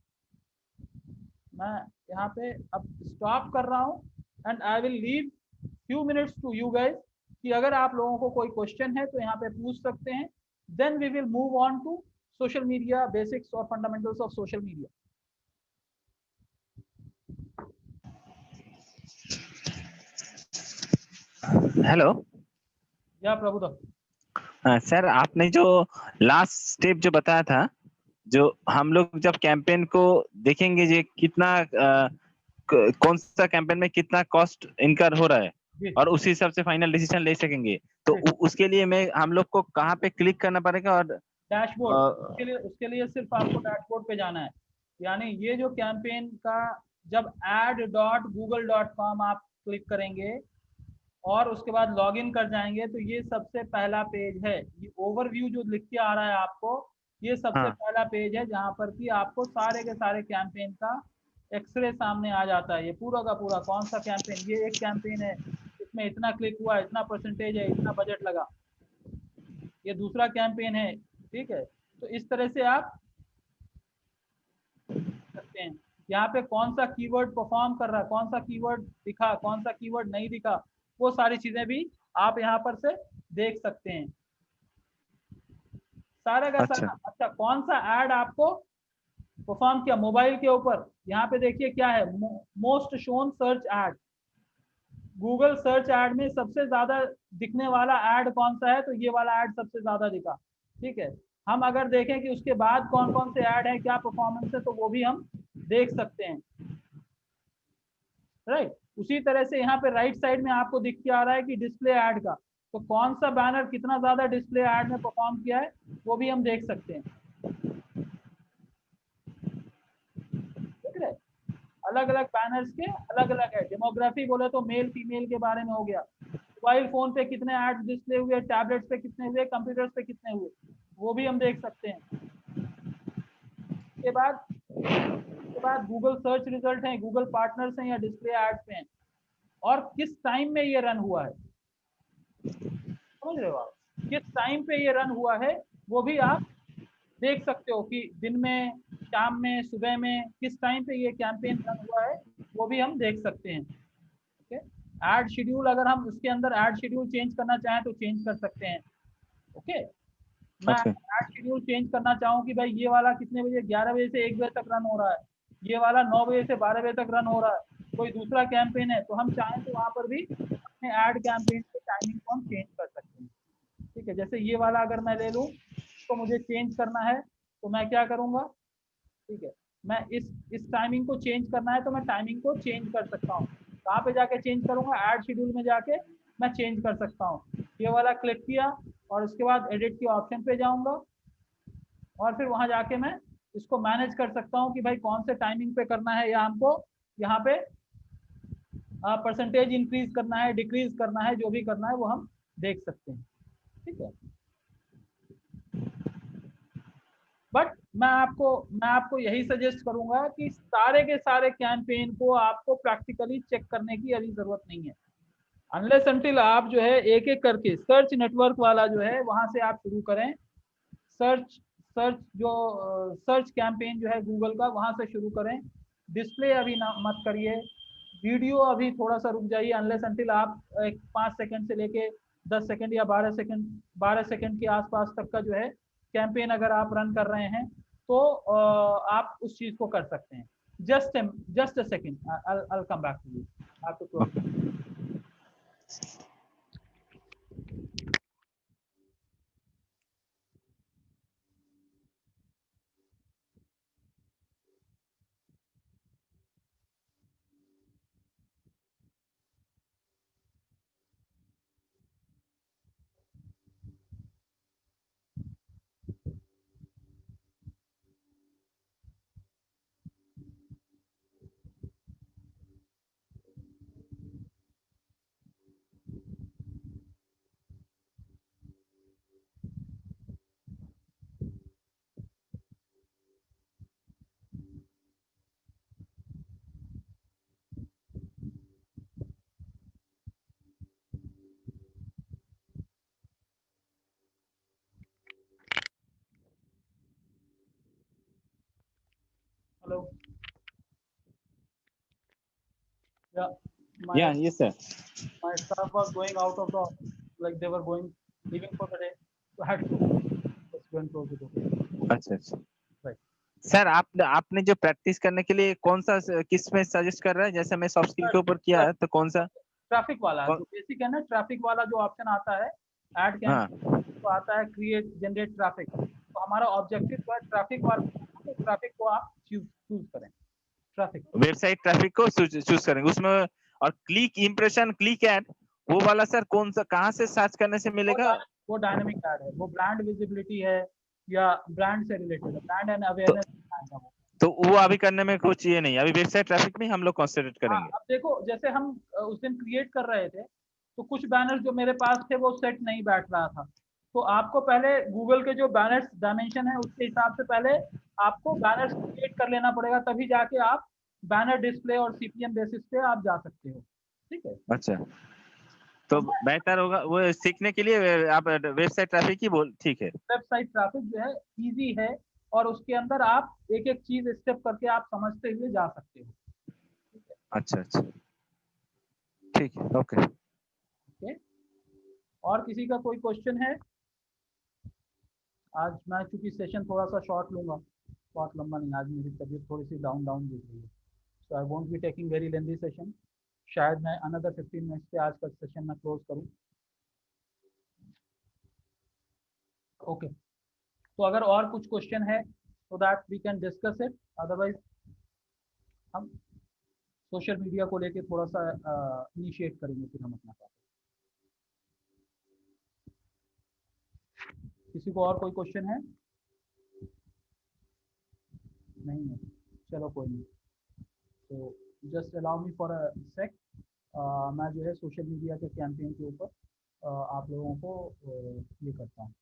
मैं यहाँ पे अब स्टॉप कर रहा हूँ and I will leave few minutes to you guys कि अगर आप लोगों को कोई क्वेश्चन है तो यहाँ पे पूछ सकते हैं। Then we will move on to social media basics और fundamentals of social media. Hello या प्रभुदत्त। सर, आपने जो लास्ट स्टेप जो बताया था, जो हम लोग जब कैंपेन को देखेंगे ये कितना कौन सा कैंपेन में कितना कॉस्ट इनकर हो रहा है जी और उसी हिसाब से फाइनल डिसीजन ले सकेंगे, तो जी। उसके लिए मैं हम लोग को कहाँ पे क्लिक करना पड़ेगा? और डैशबोर्ड, उसके लिए सिर्फ आपको डैशबोर्ड पे जाना है। यानी ये जो कैंपेन का जब ad.google.com आप क्लिक करेंगे और उसके बाद लॉगिन कर जाएंगे तो ये सबसे पहला पेज है। ये ओवरव्यू जो लिख के आ रहा है आपको, ये सबसे हाँ, पहला पेज है जहाँ पर कि आपको सारे के सारे कैंपेन का एक्सरे सामने आ जाता है। ये पूरा का पूरा कौन सा कैंपेन, ये एक कैंपेन है इसमें इतना क्लिक हुआ, इतना परसेंटेज है, इतना बजट लगा। ये दूसरा कैंपेन है, ठीक है। तो इस तरह से आप सकते हैं यहाँ पे कौन सा कीवर्ड परफॉर्म कर रहा है, कौन सा कीवर्ड दिखा, कौन सा कीवर्ड नहीं दिखा, वो सारी चीजें भी आप यहाँ पर से देख सकते हैं सारा का अच्छा सारा। अच्छा, कौन सा ऐड आपको परफॉर्म किया मोबाइल के ऊपर, यहाँ पे देखिए क्या है, most shown search add. Google search add में सबसे ज्यादा दिखने वाला ऐड कौन सा है, तो ये वाला ऐड सबसे ज्यादा दिखा, ठीक है। हम अगर देखें कि उसके बाद कौन कौन से ऐड है, क्या परफॉर्मेंस है, तो वो भी हम देख सकते हैं, राइट। उसी तरह से यहाँ पे राइट साइड में आपको दिख के आ रहा है कि डिस्प्ले ऐड का, तो कौन सा बैनर कितना ज्यादा डिस्प्ले ऐड में परफॉर्म किया है वो भी हम देख सकते हैं, ठीक है। अलग अलग बैनर्स के अलग अलग है। डेमोग्राफी बोले तो मेल फीमेल के बारे में हो गया। मोबाइल फोन पे कितने ऐड डिस्प्ले हुए, टैबलेट्स पे कितने हुए, कंप्यूटर्स पे कितने हुए, वो भी हम देख सकते हैं। उसके बाद गूगल सर्च रिजल्ट है, गूगल पार्टनर्स हैं या डिस्प्ले एड्स पे हैं, और किस टाइम में ये रन हुआ है, समझ रहे हो आप, किस टाइम पे ये रन हुआ है वो भी आप देख सकते हो कि दिन में, शाम में, सुबह में, किस टाइम पे ये कैंपेन रन हुआ है वो भी हम देख सकते हैं। ओके, ऐड शेड्यूल अगर हम उसके अंदर ऐड शेड्यूल चेंज करना चाहें तो चेंज कर सकते हैं। ओके, मैं ओके ऐड शेड्यूल चेंज करना चाहूँ कि भाई ये वाला कितने बजे, 11 बजे से 1 बजे तक रन हो रहा है, ये वाला 9 बजे से 12 बजे तक रन हो रहा है, कोई दूसरा कैंपेन है, तो हम चाहें तो वहाँ पर भी अपने ऐड कैंपेन के टाइमिंग को हम चेंज कर सकते हैं, ठीक है। जैसे ये वाला अगर मैं ले लूँ तो मुझे चेंज करना है तो मैं क्या करूँगा, ठीक है, मैं इस टाइमिंग को चेंज करना है तो मैं टाइमिंग को चेंज कर सकता हूँ। कहाँ पे जाके चेंज करूँगा, ऐड शेड्यूल में जाके मैं चेंज कर सकता हूँ। ये वाला क्लिक किया और उसके बाद एडिट के ऑप्शन पे जाऊँगा और फिर वहां जाके मैं इसको मैनेज कर सकता हूँ कि भाई कौन से टाइमिंग पे करना है, या हमको यहाँ पे परसेंटेज इंक्रीज करना है, डिक्रीज करना है, जो भी करना है वो हम देख सकते हैं, ठीक है। बट मैं आपको यही सजेस्ट करूंगा कि सारे के सारे कैंपेन को आपको प्रैक्टिकली चेक करने की अभी जरूरत नहीं है, अनलेस अनटिल आप जो है एक एक करके सर्च नेटवर्क वाला जो है वहां से आप शुरू करें। सर्च सर्च जो सर्च कैंपेन जो है गूगल का, वहां से शुरू करें। डिस्प्ले अभी ना मत करिए, वीडियो अभी थोड़ा सा रुक जाइए, अनलेस अनटिल आप एक 5 सेकंड से लेके 10 सेकंड या 12 सेकंड के आसपास तक का जो है कैंपेन अगर आप रन कर रहे हैं तो आप उस चीज को कर सकते हैं। Just a second, I'll come back to you. I have to close. Yeah, Yeah, yes sir. my staff was going out of the office, like they were leaving for the day, so I had to just go and close the door. अच्छा अच्छा Right. Sir आपने जो practice करने के लिए कौन सा किस में सजेस्ट कर रहा है? जैसे मैं सॉफ्ट स्किल के ऊपर किया है तो कौन सा? ट्रैफिक वाला कौन- जो बेसिक है ना, ट्रैफिक वाला जो ऑप्शन आता है ऐड हाँ तो आता है क्रिएट जनरेट ट्रैफिक, तो हमारा ऑब्जेक्टिव जो है ट्रैफिक वाला, तो ट्रैफिक को आप चूज करें, ट्रैफिक। वेबसाइट ट्रैफिक को चूज करेंगे उसमें। और क्लिक इंप्रेशन, क्लिक ऐड, वो वाला सर कौन सा, कहाँ से सर्च करने से मिलेगा? वो डायनामिक ऐड है, वो ब्रांड विजिबिलिटी है या ब्रांड से रिलेटेड है, ब्रांड एंड तो, अवेयरनेस। तो वो अभी करने में कुछ ये नहीं, अभी वेबसाइट ट्रैफिक में हम लोग कॉन्सेंट्रेट हाँ, करेंगे। अब देखो जैसे हम उस दिन क्रिएट कर रहे थे, तो कुछ बैनर्स जो मेरे पास थे वो सेट नहीं बैठ रहा था, तो आपको पहले गूगल के जो बैनर्स डायमेंशन है उसके हिसाब से पहले आपको बैनर्स क्रिएट कर लेना पड़ेगा, तभी जाके आप बैनर डिस्प्ले और सीपीएम बेसिस पे आप जा सकते हो। ठीक है, अच्छा, तो बेहतर होगा वो सीखने के लिए आप वेबसाइट ट्रैफिक ही बोल, ठीक है। वेबसाइट ट्रैफिक जो है इजी है और उसके अंदर आप एक एक चीज स्टेप करके आप समझते हुए जा सकते हो। अच्छा अच्छा ठीक है, ओके। ओके, और किसी का कोई क्वेश्चन है? आज मैं चूंकि सेशन थोड़ा सा शॉर्ट लूंगा, बहुत लंबा नहीं, आज मेरी तबीयत थोड़ी सी डाउन दिख रही है, so I won't be taking very lengthy session. शायद मैं अनदर 15 मिनट्स से आज का सेशन मैं क्लोज करूं। ओके, तो अगर और कुछ क्वेश्चन है तो that we can discuss it, otherwise हम सोशल मीडिया को लेके थोड़ा सा इनिशिएट करेंगे फिर हम अपना काम। किसी को और कोई क्वेश्चन है? नहीं है, चलो कोई नहीं, तो just allow me for a sec, मैं जो है सोशल मीडिया के कैंपेन के ऊपर आप लोगों को ये करता हूँ।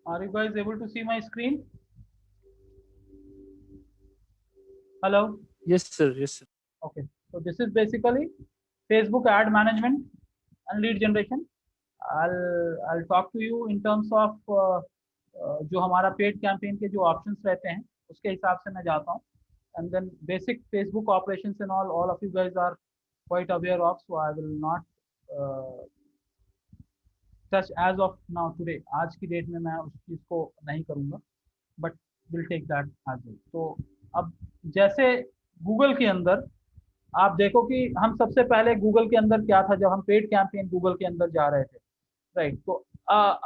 Are you guys able to see my screen? Hello? Yes, sir. Yes, sir. Okay, so this is basically Facebook ad management and lead generation. I'll talk to you in terms of जो हमारा paid campaign के जो options रहते हैं उसके हिसाब से मैं जाता हूँ, and then basic Facebook operations and all of you guys are quite aware of, so I will not touch as of now today, आज की डेट में मैं उस चीज़ को नहीं करूँगा, but will take that as well. तो अब जैसे गूगल के अंदर आप देखो कि हम सबसे पहले गूगल के अंदर क्या था, जब हम पेड कैंपेन गूगल के अंदर जा रहे थे, राइट? तो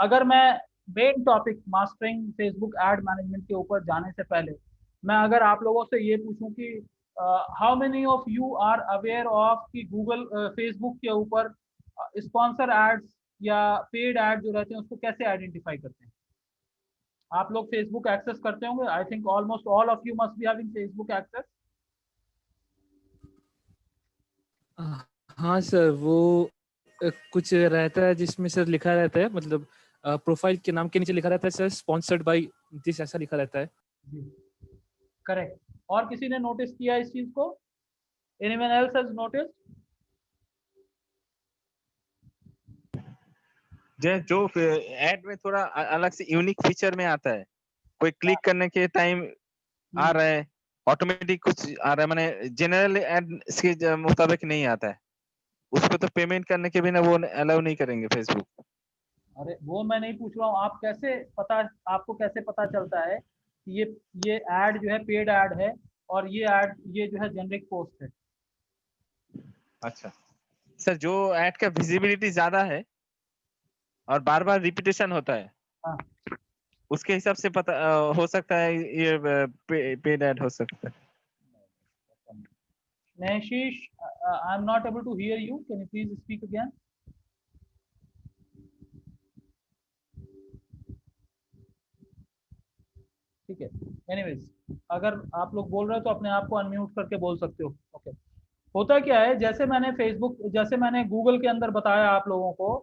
अगर मैं main topic mastering Facebook ad management के ऊपर जाने से पहले मैं अगर आप लोगों से ये पूछूं कि how many of you are aware of कि गूगल फेसबुक के ऊपर स्पॉन्सर एड्स या पेड एड जो रहते हैं उसको कैसे आइडेंटिफाई करते हैं? आप लोग फेसबुक एक्सेस करते होंगे, I think almost all of you must be having Facebook access. हाँ सर, वो कुछ रहता है जिसमें सर लिखा रहता है, मतलब प्रोफाइल के नाम के नीचे लिखा रहता है सर स्पॉन्सर्ड बाय दिस, ऐसा लिखा रहता है। जी करेक्ट। और किसी ने नोटिस किया इस चीज को? Anyone else has notice? जो ऐड में थोड़ा अलग से यूनिक फीचर में आता है, कोई क्लिक करने के टाइम आ रहा है, ऑटोमेटिक कुछ आ रहा है, माने जनरल ऐड के मुताबिक नहीं आता है, उस पे तो पेमेंट करने के बिना वो अलाउ नहीं करेंगे फेसबुक। अरे वो मैं नहीं पूछ रहा हूँ, आप कैसे पता, आपको कैसे पता चलता है कि ये ऐड जो है पेड ऐड है और ये जो है जेनरिक पोस्ट है? अच्छा सर, जो ऐड का विजिबिलिटी ज्यादा है और बार बार रिपीटेशन होता है, हाँ, उसके हिसाब से पता हो सकता है ये पेड ऐड हो सकता है। Neshish, I'm not able to hear you. Can you please speak again? ठीक है, एनीवेज अगर आप लोग बोल रहे हो तो अपने आप को अनम्यूट करके बोल सकते हो। ओके, होता क्या है, जैसे मैंने गूगल के अंदर बताया आप लोगों को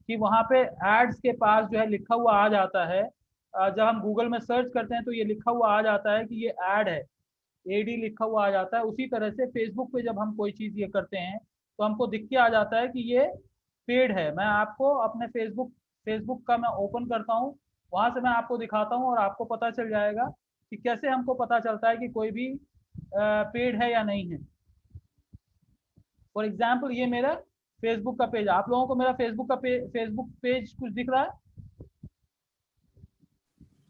कि वहाँ पे एड्स के पास जो है लिखा हुआ आ जाता है, जब हम गूगल में सर्च करते हैं तो ये लिखा हुआ आ जाता है कि ये ऐड है, एडी लिखा हुआ आ जाता है। उसी तरह से फेसबुक पे जब हम कोई चीज़ ये करते हैं तो हमको दिख के आ जाता है कि ये पेड है। मैं आपको अपने फेसबुक का मैं ओपन करता हूँ, वहां से मैं आपको दिखाता हूँ और आपको पता चल जाएगा कि कैसे हमको पता चलता है कि कोई भी पेड है या नहीं है। फॉर एग्जाम्पल ये मेरा फेसबुक का पेज, आप लोगों को मेरा फेसबुक पेज कुछ दिख रहा है?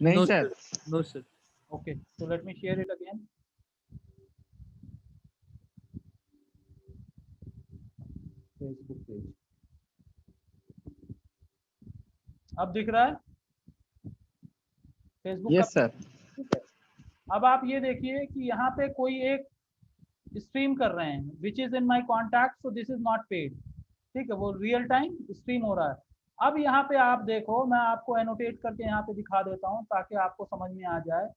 नहीं no sir. Sir, no sir. Okay, so let me share it again. Facebook page अब दिख रहा है फेसबुक का? Yes sir. ठीक है, अब आप ये देखिए कि यहाँ पे कोई एक स्ट्रीम कर रहे हैं which is in my contact, so this is not paid. ठीक है, वो रियल टाइम स्ट्रीम हो रहा है। अब यहाँ पे आप देखो, मैं आपको एनोटेट करके यहाँ पे दिखा देता हूँ ताकि आपको समझ में आ जाए।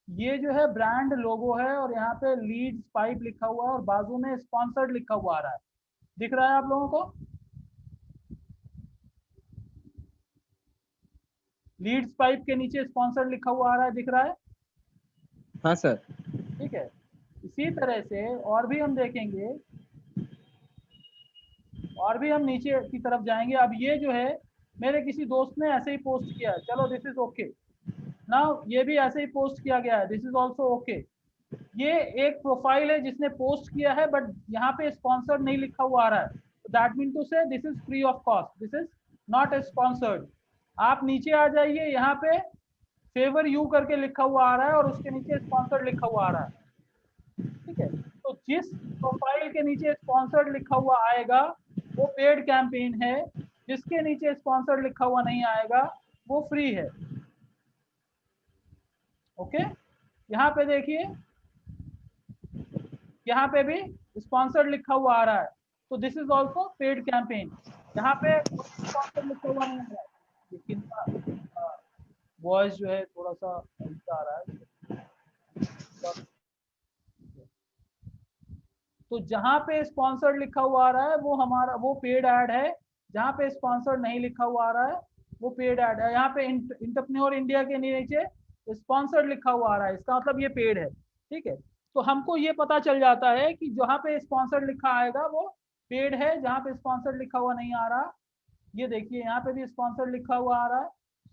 ये जो है ब्रांड लोगो है और यहाँ पे लीड्स पाइप लिखा हुआ है और बाजू में स्पॉन्सर्ड लिखा हुआ आ रहा है। दिख रहा है आप लोगों को? लीड्स पाइप के नीचे स्पॉन्सर्ड लिखा हुआ आ रहा है, दिख रहा है? हाँ सर। ठीक है, इसी तरह से और भी हम देखेंगे, और भी हम नीचे की तरफ जाएंगे। अब ये जो है मेरे किसी दोस्त ने ऐसे ही पोस्ट किया है, चलो दिस इज ओके। नाउ ये भी ऐसे ही पोस्ट किया गया है, दिस इज ऑल्सो ओके। ये एक प्रोफाइल है जिसने पोस्ट किया है बट यहाँ पे स्पॉन्सर्ड नहीं लिखा हुआ आ रहा है, दैट मीन टू से this is free of cost, this is not sponsored. आप नीचे आ जाइए, यहाँ पे फेवर यू करके लिखा हुआ आ रहा है और उसके नीचे स्पॉन्सर्ड लिखा हुआ आ रहा है। ठीक है, तो जिस प्रोफाइल के नीचे स्पॉन्सर्ड लिखा हुआ आएगा वो पेड कैंपेन है, जिसके नीचे स्पॉन्सर्ड लिखा हुआ नहीं आएगा वो फ्री है। ओके, यहाँ पे देखिए, यहाँ पे भी स्पॉन्सर्ड लिखा हुआ आ रहा है, तो this is also paid campaign. यहाँ पे स्पॉन्सर्ड लिखा हुआ नहीं आ रहा है, लेकिन वॉइस जो है थोड़ा सा उल्टा आ रहा है। तो जहाँ पे स्पॉन्सर्ड लिखा हुआ आ रहा है वो पेड ऐड है, जहाँ पे स्पॉन्सर्ड नहीं लिखा हुआ आ रहा है वो पेड ऐड है। यहाँ पे एंटरप्रेन्योर इंडिया के नीचे स्पॉन्सर्ड लिखा हुआ आ रहा है, इसका मतलब ये पेड है। ठीक है, तो हमको ये पता चल जाता है कि जहाँ पे स्पॉन्सर्ड लिखा आएगा वो पेड है, जहाँ पे स्पॉन्सर्ड लिखा हुआ नहीं आ रहा, ये देखिए यहाँ पे भी स्पॉन्सर्ड लिखा हुआ आ रहा है।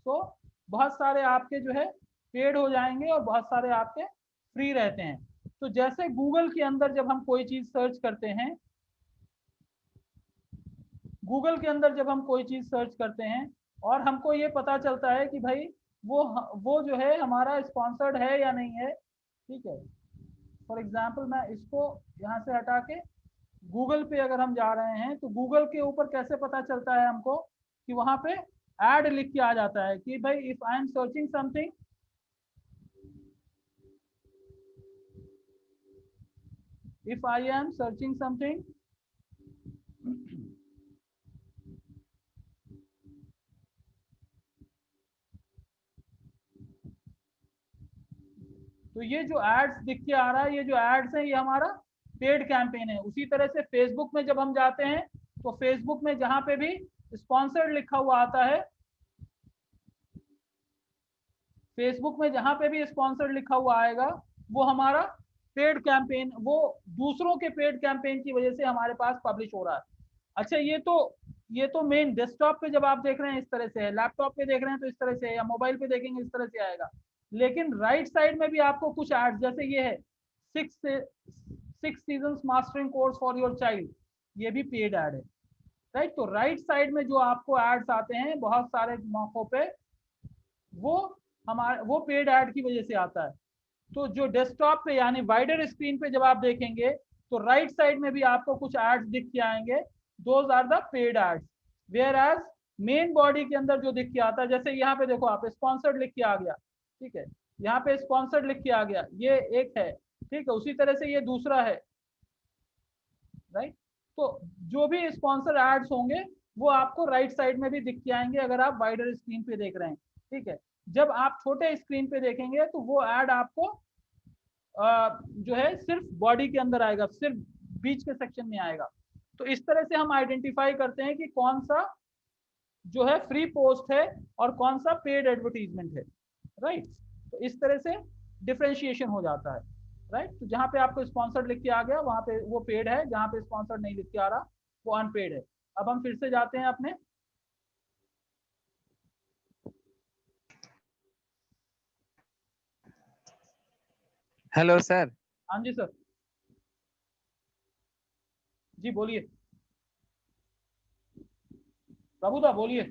तो बहुत सारे आपके जो है पेड हो जाएंगे और बहुत सारे आपके फ्री रहते हैं। तो जैसे गूगल के अंदर जब हम कोई चीज सर्च करते हैं, गूगल के अंदर जब हम कोई चीज सर्च करते हैं और हमको ये पता चलता है कि भाई वो जो है हमारा स्पॉन्सर्ड है या नहीं है। ठीक है, फॉर एग्जाम्पल मैं इसको यहाँ से हटा के गूगल पे अगर हम जा रहे हैं तो गूगल के ऊपर कैसे पता चलता है हमको कि वहां पे ऐड लिख के आ जाता है कि भाई if I am searching something, if I am searching something, तो ये जो एड्स दिख के आ रहा है, ये जो एड्स है ये हमारा पेड कैंपेन है। उसी तरह से फेसबुक में जब हम जाते हैं तो फेसबुक में जहां पे भी स्पॉन्सर्ड लिखा हुआ आता है, फेसबुक में जहां पे भी स्पॉन्सर्ड लिखा हुआ आएगा वो हमारा पेड कैंपेन, वो दूसरों के पेड कैंपेन की वजह से हमारे पास पब्लिश हो रहा है। अच्छा, ये तो ये तो मेन डेस्कटॉप पे जब आप देख रहे हैं इस तरह से है, लैपटॉप पे देख रहे हैं तो इस तरह से है, या मोबाइल पे देखेंगे इस तरह से आएगा। लेकिन राइट साइड में भी आपको कुछ एड्स, जैसे ये है 6 seasons mastering course for your child, ये भी पेड ऐड है, राइट। तो राइट साइड में जो आपको एड्स आते हैं बहुत सारे मौकों पे, वो पेड ऐड की वजह से आता है। तो जो डेस्कटॉप पे यानी वाइडर स्क्रीन पे जब आप देखेंगे तो राइट साइड में भी आपको कुछ एड्स दिख के आएंगे, those are the paid ads. Whereas main body के अंदर जो दिख के आता है, जैसे यहाँ पे देखो आप स्पॉन्सर्ड लिख के आ गया, ठीक है, यहाँ पे स्पॉन्सर्ड लिख के आ गया, ये एक है, ठीक है। उसी तरह से ये दूसरा है, राइट। तो जो भी स्पॉन्सर एड्स होंगे वो आपको राइट साइड में भी दिख के आएंगे अगर आप वाइडर स्क्रीन पे देख रहे हैं, ठीक है। जब आप छोटे स्क्रीन पे देखेंगे तो वो ऐड आपको जो है सिर्फ बॉडी के अंदर आएगा, सिर्फ बीच के सेक्शन में आएगा। तो इस तरह से हम आइडेंटिफाई करते हैं कि कौन सा जो है फ्री पोस्ट है और कौन सा पेड एडवर्टीजमेंट है, राइट। तो इस तरह से डिफरेंशिएशन हो जाता है, राइट। तो जहाँ पे आपको स्पॉन्सर्ड लिख के आ गया वहां पे वो पेड है, जहाँ पे स्पॉन्सर्ड नहीं लिख के आ रहा वो अनपेड है। अब हम फिर से जाते हैं अपने हेलो सर। हाँ जी सर, जी बोलिए प्रभुदा, बोलिए।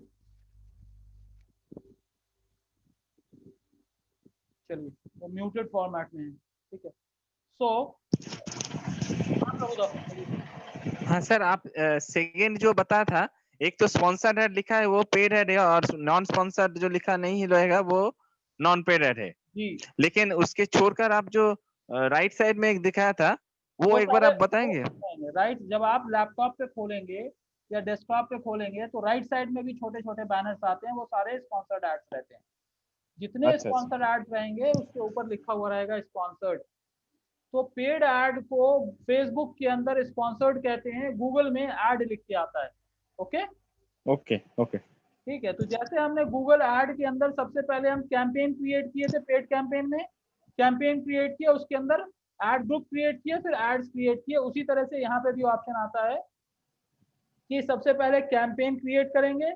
चलिए वो म्यूटेड फॉर्मेट में है, ठीक है। सो हाँ प्रभुदा बोलिए। हाँ सर, आप सेकंड जो बता था, एक तो स्पॉन्सर्ड एड लिखा है वो पेड एड है, और नॉन स्पॉन्सर्ड जो लिखा नहीं रहेगा वो नॉन पेड एड है। जी लेकिन उसके छोड़कर आप जो राइट साइड में एक दिखाया था वो एक बार आप बताएंगे? राइट, जब आप लैपटॉप पे खोलेंगे या डेस्कटॉप पे खोलेंगे तो राइट साइड में भी छोटे छोटे बैनर्स आते हैं, वो सारे स्पॉन्सर्ड एड्स रहते हैं। जितने अच्छा। स्पॉन्सर्ड एड्स रहेंगे उसके ऊपर लिखा हुआ रहेगा स्पॉन्सर्ड। तो पेड ऐड को फेसबुक के अंदर स्पॉन्सर्ड कहते हैं, गूगल में ऐड लिख के आता है, ओके ओके ओके। ठीक है। तो जैसे हमने गूगल ऐड के अंदर सबसे पहले हम कैंपेन क्रिएट किए थे, पेड कैंपेन में कैंपेन क्रिएट किया, उसके अंदर ऐड ग्रुप क्रिएट किया, फिर एड्स क्रिएट किए, उसी तरह से यहाँ पे भी ऑप्शन आता है कि सबसे पहले कैंपेन क्रिएट करेंगे,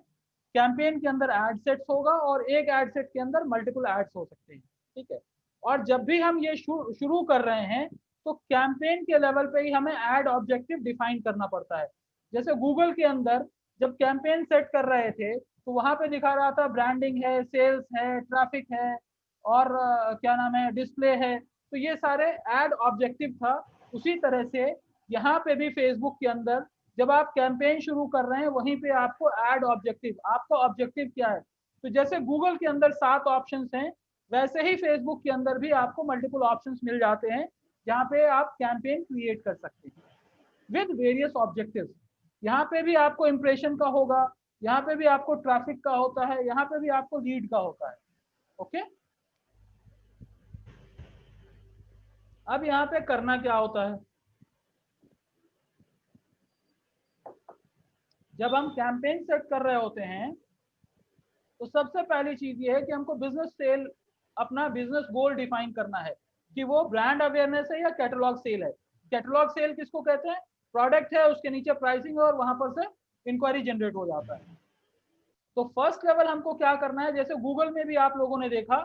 कैंपेन के अंदर एड सेट्स होगा और एक एड सेट के अंदर मल्टीपल एड्स हो सकते हैं, ठीक है। और जब भी हम ये शुरू कर रहे हैं तो कैंपेन के लेवल पे ही हमें एड ऑब्जेक्टिव डिफाइन करना पड़ता है। जैसे गूगल के अंदर जब कैंपेन सेट कर रहे थे तो वहां पे दिखा रहा था ब्रांडिंग है, सेल्स है, ट्रैफिक है और क्या नाम है, डिस्प्ले है, तो ये सारे एड ऑब्जेक्टिव था। उसी तरह से यहाँ पे भी फेसबुक के अंदर जब आप कैंपेन शुरू कर रहे हैं वहीं पे आपको ऐड ऑब्जेक्टिव, आपका ऑब्जेक्टिव क्या है। तो जैसे गूगल के अंदर 7 ऑप्शंस हैं, वैसे ही फेसबुक के अंदर भी आपको मल्टीपल ऑप्शंस मिल जाते हैं जहाँ पे आप कैंपेन क्रिएट कर सकते हैं विद वेरियस ऑब्जेक्टिव्स। यहाँ पे भी आपको इंप्रेशन का होगा, यहाँ पे भी आपको ट्रैफिक का होता है, यहाँ पे भी आपको लीड का होता है, ओके। अब यहाँ पे करना क्या होता है, जब हम कैंपेन सेट कर रहे होते हैं तो सबसे पहली चीज ये है कि हमको बिजनेस सेल, अपना बिजनेस गोल डिफाइन करना है कि वो ब्रांड अवेयरनेस है या कैटलॉग सेल है। कैटलॉग सेल किसको कहते हैं, प्रोडक्ट है उसके नीचे प्राइसिंग है और वहां पर से इंक्वायरी जनरेट हो जाता है। तो फर्स्ट लेवल हमको क्या करना है, जैसे गूगल में भी आप लोगों ने देखा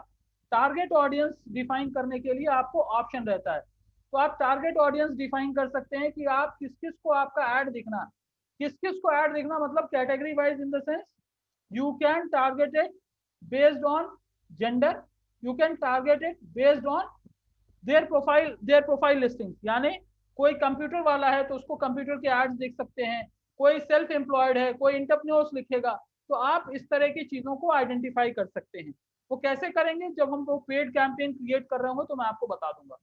टारगेट ऑडियंस डिफाइन करने के लिए आपको ऑप्शन रहता है। तो आप टारगेट ऑडियंस डिफाइन कर सकते हैं कि आप किस किस को आपका ऐड दिखना, किस किस को ऐड दिखना, मतलब category wise, in the sense you can target it based on gender, you can target it based on their profile listings, यानी कोई कंप्यूटर वाला है तो उसको कंप्यूटर के एड्स देख सकते हैं, कोई सेल्फ एम्प्लॉयड है, कोई इंटरप्रेन्योर्स लिखेगा, तो आप इस तरह की चीजों को आइडेंटिफाई कर सकते हैं। वो कैसे करेंगे, जब हम वो पेड कैंपेन क्रिएट कर रहे होंगे तो मैं आपको बता दूंगा।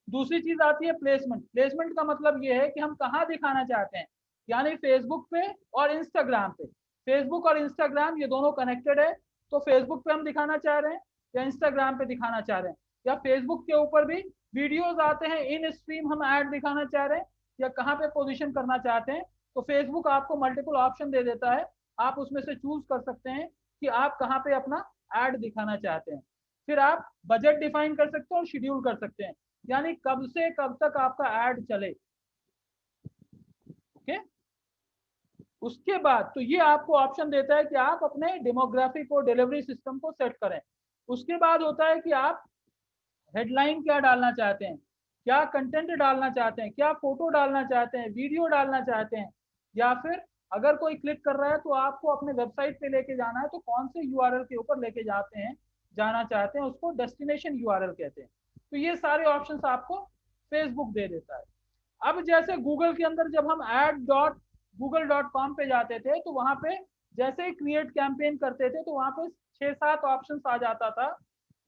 दूसरी चीज आती है प्लेसमेंट। प्लेसमेंट का मतलब ये है कि हम कहाँ दिखाना चाहते हैं, यानी फेसबुक पे और इंस्टाग्राम पे। फेसबुक और इंस्टाग्राम ये दोनों कनेक्टेड है, तो फेसबुक पे हम दिखाना चाह रहे हैं या इंस्टाग्राम पे दिखाना चाह रहे हैं, या फेसबुक के ऊपर भी वीडियोस आते हैं इन स्ट्रीम हम ऐड दिखाना चाह रहे हैं, या कहाँ पे पोजीशन करना चाहते हैं। तो फेसबुक आपको मल्टीपल ऑप्शन दे देता है, आप उसमें से चूज कर सकते हैं कि आप कहाँ पे अपना ऐड दिखाना चाहते हैं। फिर आप बजट डिफाइन कर सकते हैं और शेड्यूल कर सकते हैं, यानी कब से कब तक आपका ऐड चले, ओके। उसके बाद तो ये आपको ऑप्शन देता है कि आप अपने डेमोग्राफिक और डिलीवरी सिस्टम को सेट करें। उसके बाद होता है कि आप हेडलाइन क्या डालना चाहते हैं, क्या कंटेंट डालना चाहते हैं, क्या फोटो डालना चाहते हैं, वीडियो डालना चाहते हैं, या फिर अगर कोई क्लिक कर रहा है तो आपको अपने वेबसाइट पे लेके जाना है तो कौन से यूआरएल के ऊपर लेके जाते हैं, जाना चाहते हैं, उसको डेस्टिनेशन यूआरएल कहते हैं। तो ये सारे ऑप्शंस आपको फेसबुक दे देता है। अब जैसे गूगल के अंदर जब हम ad.google.com पे जाते थे तो वहां पे जैसे ही क्रिएट कैंपेन करते थे तो वहां पे 6-7 ऑप्शंस आ जाता था।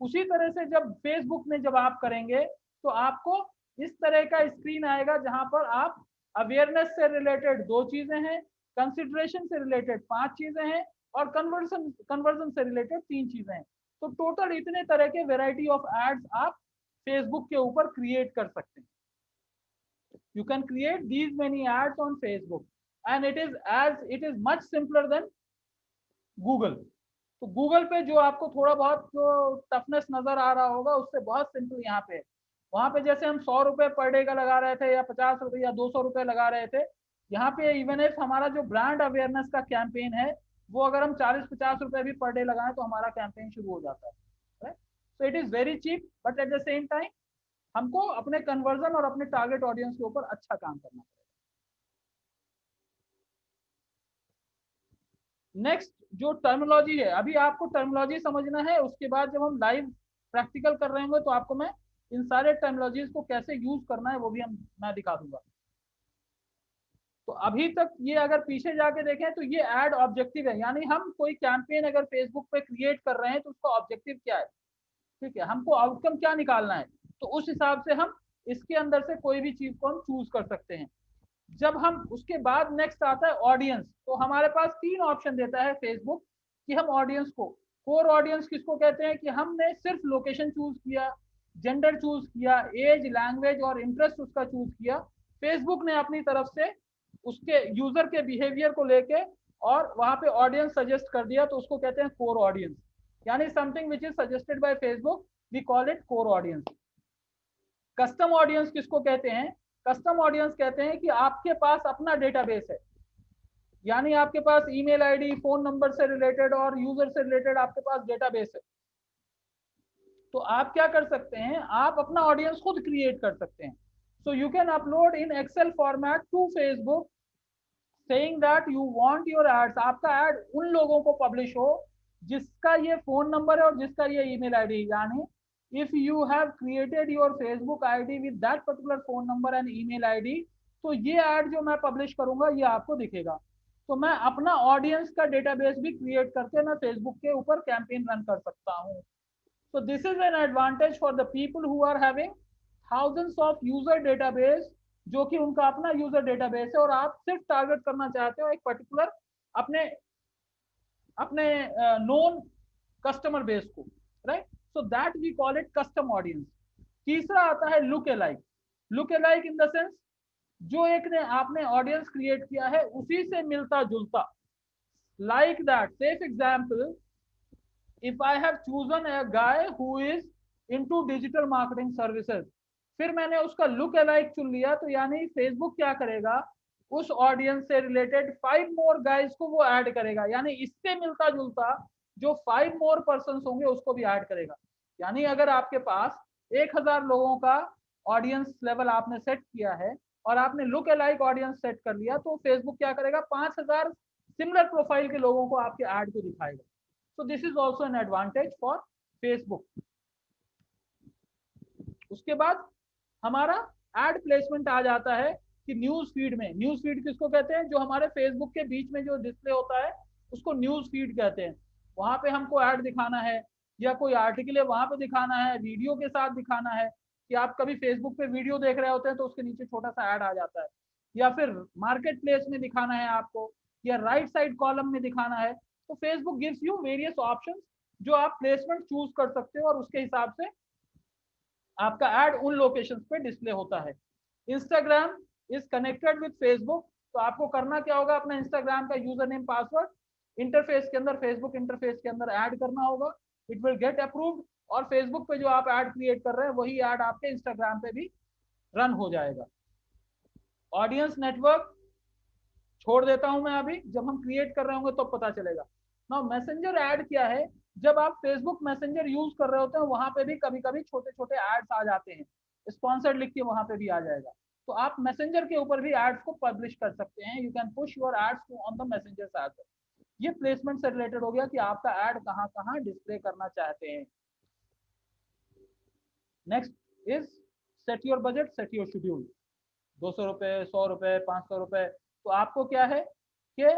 उसी तरह से जब फेसबुक में जब आप करेंगे तो आपको इस तरह का स्क्रीन आएगा जहां पर आप अवेयरनेस से रिलेटेड 2 चीजें हैं, कंसिडरेशन से रिलेटेड 5 चीजें हैं और कन्वर्जन कन्वर्जन से रिलेटेड 3 चीजें हैं। तो टोटल इतने तरह के वेराइटी ऑफ एड्स आप फेसबुक के ऊपर क्रिएट कर सकते हैं। You can create these many ads on Facebook and it is much simpler than Google. तो गूगल पे जो आपको थोड़ा बहुत जो टफनेस नजर आ रहा होगा उससे बहुत सिंपल यहाँ पे है। वहां पे जैसे हम 100 रुपए पर डे का लगा रहे थे या 50 रुपए या 200 रुपए लगा रहे थे, यहाँ पे इवन इफ हमारा जो ब्रांड अवेयरनेस का कैंपेन है वो अगर हम 40-50 रुपए भी पर डे लगाएं तो हमारा कैंपेन शुरू हो जाता है। So it is very cheap but at the same time हमको अपने कन्वर्जन और अपने टारगेट ऑडियंस के ऊपर अच्छा काम करना पड़ेगा। नेक्स्ट जो टर्मिनोलॉजी है, अभी आपको टर्मिनोलॉजी समझना है, उसके बाद जब हम लाइव प्रैक्टिकल कर रहे होंगे तो आपको मैं इन सारे टर्मिनोलॉजीज को कैसे यूज करना है वो भी मैं दिखा दूंगा। तो अभी तक ये अगर पीछे जाके देखें तो ये एड ऑब्जेक्टिव है, यानी हम कोई कैंपेन अगर फेसबुक पे क्रिएट कर रहे हैं तो उसका ऑब्जेक्टिव क्या है, ठीक है, हमको आउटकम क्या निकालना है, तो उस हिसाब से हम इसके अंदर से कोई भी चीज को हम चूज कर सकते हैं। जब हम उसके बाद नेक्स्ट आता है ऑडियंस, तो हमारे पास 3 ऑप्शन देता है फेसबुक कि हम ऑडियंस को, कोर ऑडियंस किसको कहते हैं कि हमने सिर्फ लोकेशन चूज किया, जेंडर चूज किया, एज, लैंग्वेज और इंटरेस्ट उसका चूज किया, फेसबुक ने अपनी तरफ से उसके यूजर के बिहेवियर को लेके और वहां पे ऑडियंस सजेस्ट कर दिया, तो उसको कहते हैं कोर ऑडियंस, यानी something which is suggested by Facebook, we call it core audience. Custom audience किसको कहते हैं, कस्टम ऑडियंस कहते हैं कि आपके पास अपना डेटाबेस है, यानी आपके पास ईमेल आईडी, फोन नंबर से रिलेटेड और यूजर से रिलेटेड आपके पास डेटाबेस है। तो आप क्या कर सकते हैं, आप अपना ऑडियंस खुद क्रिएट कर सकते हैं। So you can upload in Excel format to Facebook saying that you want your ads, आपका एड उन लोगों को पब्लिश हो जिसका ये फोन नंबर है और जिसका ये ईमेल आईडी, यानी if you have created your Facebook ID with that particular phone number and email ID, तो ये ऐड जो मैं पब्लिश करूंगा ये आपको दिखेगा। तो मैं अपना ऑडियंस का डेटाबेस भी क्रिएट करके मैं फेसबुक के ऊपर कैंपेन रन कर सकता हूँ। So this is an advantage for the people who are having thousands of user database, जो कि उनका अपना यूजर डेटाबेस है और आप सिर्फ टारगेट करना चाहते हो एक पर्टिकुलर अपने अपने नोन कस्टमर बेस को, right. So that we call it custom audience. तीसरा आता है look alike. Look alike in the sense जो एक ने आपने ऑडियंस क्रिएट किया है उसी से मिलता जुलता, like that safe example, if I have chosen a guy who is into digital marketing services, फिर मैंने उसका लुक अलाइक चुन लिया, तो यानी फेसबुक क्या करेगा, उस ऑडियंस से रिलेटेड 5 मोर गाइज को वो ऐड करेगा, यानी इससे मिलता जुलता जो 5 मोर पर्सन होंगे उसको भी ऐड करेगा। यानी अगर आपके पास 1000 लोगों का ऑडियंस लेवल आपने सेट किया है और आपने लुक अलाइक ऑडियंस सेट कर लिया, तो फेसबुक क्या करेगा, 5000 सिमिलर प्रोफाइल के लोगों को आपके ऐड को दिखाएगा। सो this is also an advantage for Facebook. उसके बाद हमारा एड प्लेसमेंट आ जाता है कि न्यूज फीड में, न्यूज फीड किसको कहते हैं, जो हमारे फेसबुक के बीच में जो डिस्प्ले होता है उसको न्यूज फीड कहते हैं। वहां पे हमको ऐड दिखाना है या कोई आर्टिकल है वहां पे दिखाना है, वीडियो के साथ दिखाना है, कि आप कभी फेसबुक पे वीडियो देख रहे होते हैं तो उसके नीचे छोटा सा ऐड आ जाता है, या फिर मार्केट प्लेस में दिखाना है आपको, या राइट साइड कॉलम में दिखाना है। तो Facebook gives you various options जो आप प्लेसमेंट चूज कर सकते हो और उसके हिसाब से आपका ऐड उन लोकेशंस पे डिस्प्ले होता है। Instagram is connected with Facebook, तो आपको करना क्या होगा, अपना इंस्टाग्राम का यूजर नेम पासवर्ड इंटरफेस के अंदर, फेसबुक इंटरफेस के अंदर ऐड करना होगा, इट विल गेट अप्रूव्ड, और फेसबुक पे जो आप ऐड क्रिएट कर रहे हैं वही ऐड आपके इंस्टाग्राम पे भी रन हो जाएगा। ऑडियंस नेटवर्क, छोड़ देता हूं मैं अभी, जब हम क्रिएट कर रहे होंगे तो पता चलेगा। नाउ मैसेंजर ऐड क्या है, जब आप फेसबुक मैसेंजर यूज कर रहे होते हैं वहां पे भी कभी कभी छोटे छोटे एड्स आ जाते हैं, स्पॉन्सर्ड लिख के वहां पे भी आ जाएगा। तो आप मैसेंजर के ऊपर भी एड्स को पब्लिश कर सकते हैं, you can push your ads on the messenger as well. ये प्लेसमेंट से रिलेटेड हो गया कि आपका ऐड कहां कहां डिस्प्ले करना चाहते हैं। Next is set your budget, set your schedule. 200 रुपए, 100 रुपए, 500 रुपए। तो आपको क्या है कि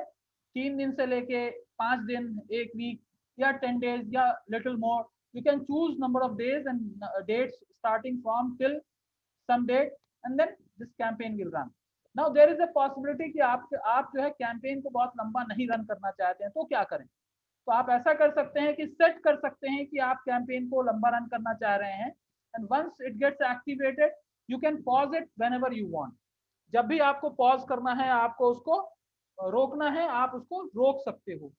3 दिन से लेके 5 दिन, 1 वीक या 10 डेज या little more, you can choose number of days and dates starting from till some date and then this campaign will run. Now there is a possibility कि आप जो है कैंपेन को बहुत लंबा नहीं रन करना चाहते हैं, तो क्या करें? तो आप ऐसा कर सकते हैं कि सेट कर सकते हैं कि आप कैंपेन को लंबा रन करना चाह रहे हैं, and once it gets activated you can pause it whenever you want. जब भी आपको पॉज करना है, आपको उसको रोकना है, आप उसको रोक सकते हो।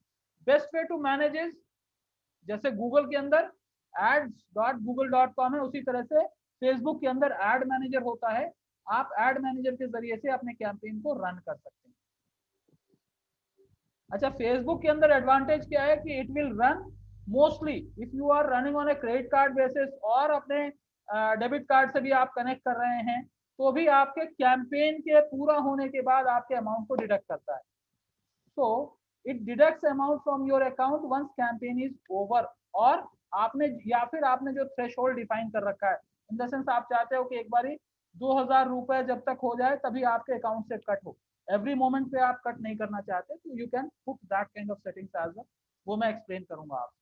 Best way to manage is, जैसे गूगल के अंदर ads.google.com है, उसी तरह से फेसबुक के अंदर एड मैनेजर होता है। आप एड मैनेजर के जरिए से अपने कैंपेन को रन कर सकते हैं। अच्छा, फेसबुक के अंदर एडवांटेज क्या है कि it will run mostly if you are running on a credit card basis, और अपने डेबिट कार्ड से भी आप कनेक्ट कर रहे हैं, तो भी आपके कैंपेन के पूरा होने के बाद आपके अमाउंट को डिडक्ट करता है। So it deducts amount from your account once campaign is over, और आपने या फिर आपने जो थ्रेशोल्ड डिफाइन कर रखा है, इन द सेंस आप चाहते हो कि एक बारी 2000 रुपए जब तक हो जाए तभी आपके अकाउंट से कट हो, एवरी मोमेंट पे आप कट नहीं करना चाहते, तो you can put that kind of settings as well. वो मैं एक्सप्लेन करूंगा आपको।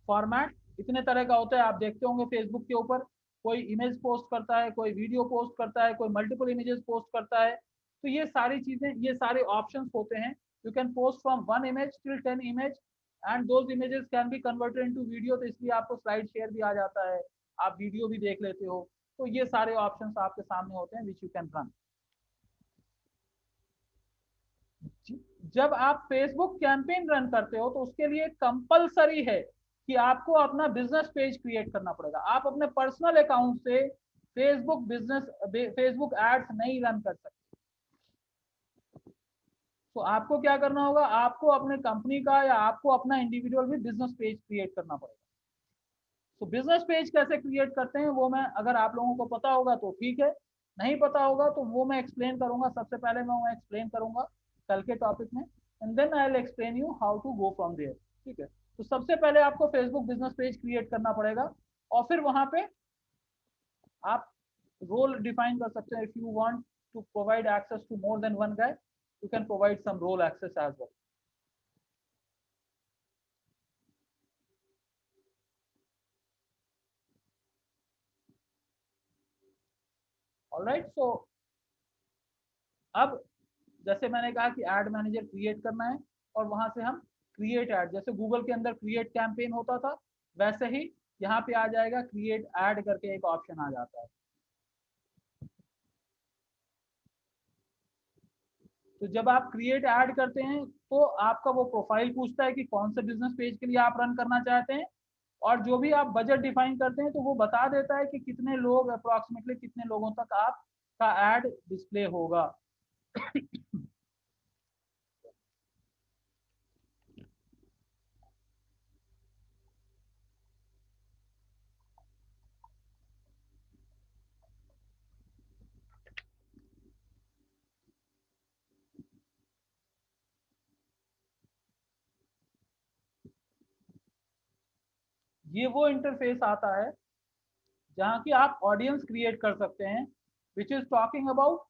फॉर्मेट इतने तरह का होता है, आप देखते होंगे फेसबुक के ऊपर कोई इमेज पोस्ट करता है, कोई वीडियो पोस्ट करता है, कोई मल्टीपल इमेजेस पोस्ट करता है। तो ये सारी चीजें, ये सारे ऑप्शंस होते हैं। You can post from 1 image till 10 image and those images can be converted into video, तो इसलिए आपको स्लाइड शेयर भी आ जाता है, आप वीडियो भी देख लेते हो। तो ये सारे ऑप्शंस आपके सामने होते हैं विच यू कैन रन। जब आप फेसबुक कैंपेन रन करते हो तो उसके लिए कंपलसरी है कि आपको अपना बिजनेस पेज क्रिएट करना पड़ेगा। आप अपने पर्सनल अकाउंट से फेसबुक एड्स नहीं रन कर सकते। तो आपको क्या करना होगा, आपको अपने कंपनी का या आपको अपना इंडिविजुअल भी बिजनेस पेज क्रिएट करना पड़ेगा। तो बिजनेस पेज कैसे क्रिएट करते हैं वो मैं, अगर आप लोगों को पता होगा तो ठीक है, नहीं पता होगा तो वो मैं एक्सप्लेन करूंगा। सबसे पहले मैं एक्सप्लेन करूंगा कल के टॉपिक में, and then I will explain you how to go from there. ठीक है, तो सबसे पहले आपको फेसबुक बिजनेस पेज क्रिएट करना पड़ेगा, और फिर वहां पे आप रोल डिफाइन कर सकते हैं। If you want to provide access to more than one guy, you can provide some role access as well. All right, so अब जैसे मैंने कहा कि एड मैनेजर क्रिएट करना है, और वहां से हम क्रिएट एड, जैसे गूगल के अंदर क्रिएट कैंपेन होता था वैसे ही यहाँ पे आ जाएगा क्रिएट एड करके एक ऑप्शन आ जाता है। तो जब आप क्रिएट ऐड करते हैं तो आपका वो प्रोफाइल पूछता है कि कौन से बिजनेस पेज के लिए आप रन करना चाहते हैं, और जो भी आप बजट डिफाइन करते हैं तो वो बता देता है कि कितने लोग, अप्रोक्सीमेटली कितने लोगों तक आपका ऐड डिस्प्ले होगा। ये वो इंटरफेस आता है जहाँ की आप ऑडियंस क्रिएट कर सकते हैं, विच इज टॉकिंग अबाउट,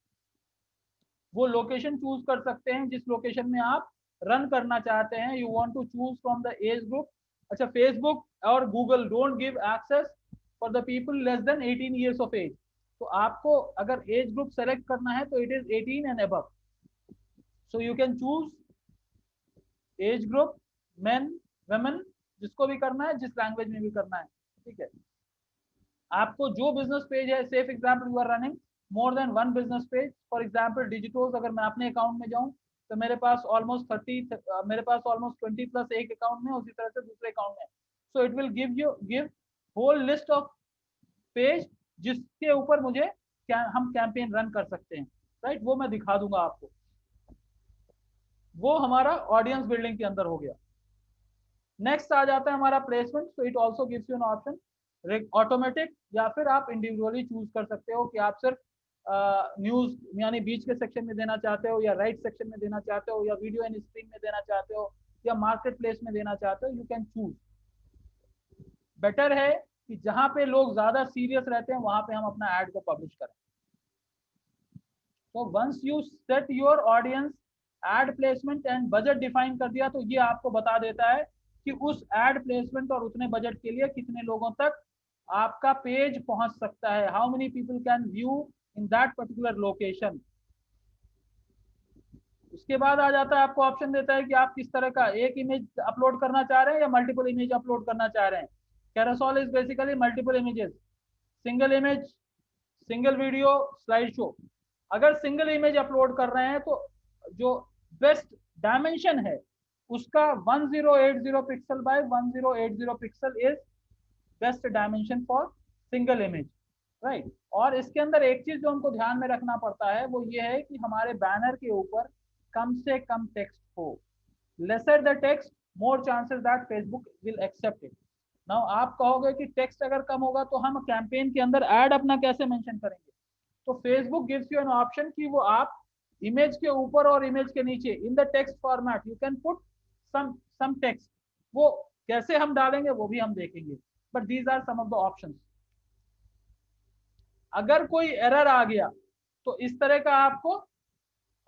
वो लोकेशन चूज कर सकते हैं जिस लोकेशन में आप रन करना चाहते हैं। You want to choose from the age group. अच्छा, फेसबुक और Google don't give access for the people less than 18 years of age. तो आपको अगर एज ग्रुप सेलेक्ट करना है तो it is 18 and above. So you can choose age group, men, women, जिसको भी करना है, जिस लैंग्वेज में भी करना है। ठीक है, आपको जो बिजनेस पेज है, safe example you are running more than one business page, for example डिजिटोज, अगर मैं अपने अकाउंट में जाऊं तो मेरे पास ऑलमोस्ट 20 प्लस एक अकाउंट में, उसी तरह से दूसरे अकाउंट में। So it will give whole list of page जिसके ऊपर मुझे हम कैंपेन रन कर सकते हैं। राइट, वो मैं दिखा दूंगा आपको। वो हमारा ऑडियंस बिल्डिंग के अंदर हो गया। नेक्स्ट आ जाता है हमारा placement. So it also gives you an option automatic, या फिर आप इंडिविजुअली चूज कर सकते हो कि आप सिर्फ न्यूज यानी बीच के सेक्शन में देना चाहते हो, या राइट सेक्शन में देना चाहते हो, या वीडियो एंड स्ट्रीम में देना चाहते हो, या मार्केट प्लेस में देना चाहते हो। You can choose. बेटर है कि जहां पे लोग ज्यादा सीरियस रहते हैं वहां पे हम अपना एड को पब्लिश करें। तो once you set your audience, ad placement and budget define कर दिया, तो ये आपको बता देता है कि उस एड प्लेसमेंट और उतने बजट के लिए कितने लोगों तक आपका पेज पहुंच सकता है, how many people can view in that particular location. उसके बाद आ जाता है, आपको ऑप्शन देता है कि आप किस तरह का एक इमेज अपलोड करना चाह रहे हैं या मल्टीपल इमेज अपलोड करना चाह रहे हैं। Carousel is basically multiple images, single image, single video, slide show. अगर सिंगल इमेज अपलोड कर रहे हैं तो जो बेस्ट डायमेंशन है उसका 1080 pixel by 1080 pixel is best dimension for single image, right. और इसके अंदर एक चीज जो हमको ध्यान में रखना पड़ता है वो ये है कि हमारे बैनर के ऊपर कम से कम टेक्स्ट हो। Lesser the text, more chances that Facebook will accept it. Now आप कहोगे कि टेक्स्ट अगर कम होगा तो हम कैंपेन के अंदर एड अपना कैसे मेंशन करेंगे। तो Facebook gives you an option कि वो आप इमेज के ऊपर और इमेज के नीचे in the text format you can put some text. वो कैसे हम डालेंगे वो भी हम देखेंगे, but these are some of the options. अगर कोई एरर आ गया तो इस तरह का आपको,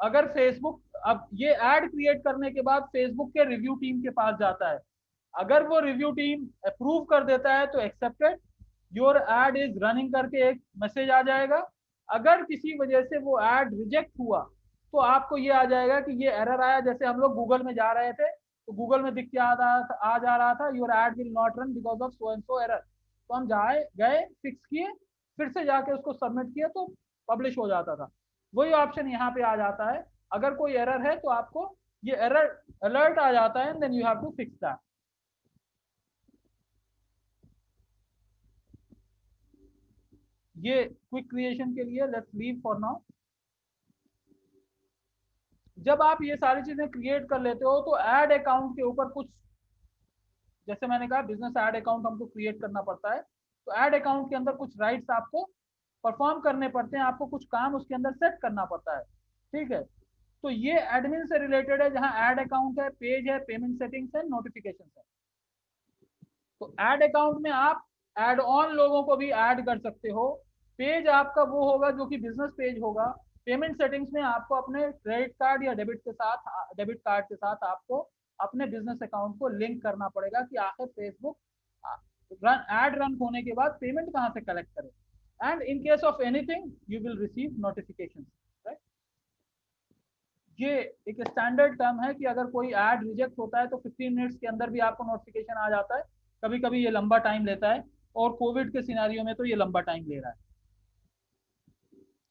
अगर फेसबुक, अब ये ऐड क्रिएट करने के बाद फेसबुक के रिव्यू टीम के पास जाता है। अगर वो रिव्यू टीम अप्रूव कर देता है तो accepted, your add is running करके एक मैसेज आ जाएगा। अगर किसी वजह से वो एड रिजेक्ट हुआ तो आपको ये आ जाएगा कि ये एरर आया। जैसे हम लोग गूगल में जा रहे थे तो गूगल में दिख के आ जा रहा था your add will not run because of so and so error. तो हम गए फिक्स किए, फिर से जाके उसको सबमिट किया तो पब्लिश हो जाता था। वही ऑप्शन यहाँ पे आ जाता है। अगर कोई एरर है तो आपको ये एरर अलर्ट आ जाता है, then you have to fix that. ये क्विक क्रिएशन के लिए लेट्स लीव फॉर नाउ। जब आप ये सारी चीजें क्रिएट कर लेते हो तो एड अकाउंट के ऊपर कुछ, जैसे मैंने कहा बिजनेस एड अकाउंट हमको क्रिएट करना पड़ता है, तो एड अकाउंट के अंदर कुछ राइट्स आपको परफॉर्म करने पड़ते हैं, आपको कुछ काम उसके अंदर सेट करना पड़ता है, ठीक है। तो ये एडमिन से रिलेटेड है, जहां एड अकाउंट है, पेज है, पेमेंट सेटिंग्स है, नोटिफिकेशन है। तो एड अकाउंट में आप एड ऑन लोगों को भी ऐड कर सकते हो। पेज आपका वो होगा जो कि बिजनेस पेज होगा। पेमेंट सेटिंग्स में आपको अपने क्रेडिट कार्ड या डेबिट कार्ड के साथ आपको अपने बिजनेस अकाउंट को लिंक करना पड़ेगा कि आखिर फेसबुक एड रन होने के बाद पेमेंट कहां से कलेक्ट करे। And in case of anything you will receive notification, right. ये एक स्टैंडर्ड टर्म है कि अगर कोई ऐड रिजेक्ट होता है तो 15 मिनट्स के अंदर भी आपको नोटिफिकेशन आ जाता है। कभी कभी ये लंबा टाइम लेता है, और कोविड के सिनेरियो में तो ये लंबा टाइम ले रहा है।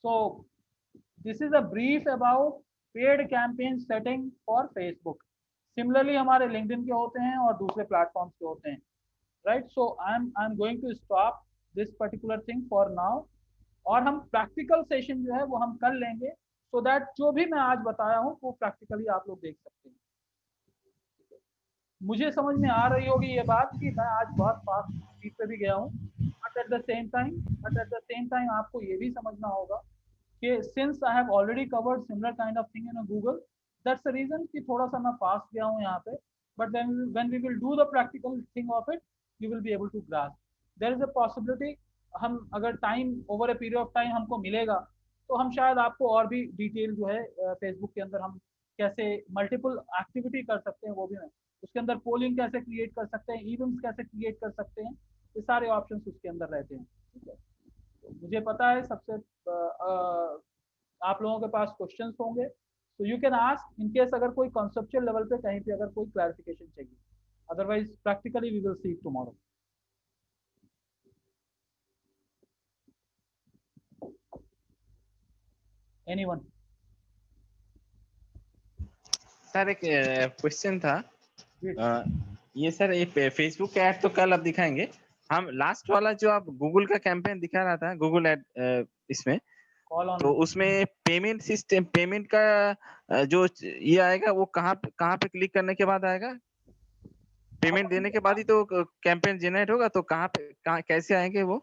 So this is a brief about paid campaign setting for Facebook. Similarly हमारे लिंक्डइन के होते हैं और दूसरे प्लेटफॉर्म्स के होते हैं, right. So I am going to stop this particular thing for now, और हम प्रैक्टिकल सेशन जो है वो हम कर लेंगे, सो दैट जो भी मैं आज बताया हूँ वो प्रैक्टिकली आप लोग देख सकते हैं। मुझे समझ में आ रही होगी ये बात कि मैं आज बहुत फास्ट स्पीड पे भी गया हूँ, but at the same time आपको ये भी समझना होगा कि since I have already covered similar kind of thing in Google, that's the reason कि थोड़ा सा मैं फास्ट गया हूँ यहाँ पे। But when we will do the practical thing of it you will be able to grasp. There is a possibility हम अगर time over a period of time हमको मिलेगा तो हम शायद आपको और भी डिटेल जो है फेसबुक के अंदर हम कैसे मल्टीपल एक्टिविटी कर सकते हैं वो भी मैं उसके अंदर पोलिंग कैसे क्रिएट कर सकते हैं, इवेंट्स कैसे क्रिएट कर सकते हैं, ये सारे ऑप्शंस उसके अंदर रहते हैं, ठीक है। तो मुझे पता है सबसे आप लोगों के पास क्वेश्चंस होंगे, तो you can ask in case अगर कोई कॉन्सेप्चुअल लेवल पे कहीं पे अगर कोई क्लैरिफिकेशन चाहिए। Otherwise practically we will see tomorrow. Anyone? Sir एक क्वेश्चन था। ये सर ये फेसबुक का ऐड तो कल आप दिखाएंगे, हम लास्ट वाला जो आप गूगल का कैंपेन दिखा रहा था गूगल ऐड इसमें, कॉल ऑन तो उसमें पेमेंट सिस्टम, पेमेंट का जो ये आएगा वो कहाँ पे क्लिक करने के बाद आएगा? पेमेंट देने के बाद ही तो कैंपेन जनरेट होगा, तो कहाँ कैसे आएंगे वो?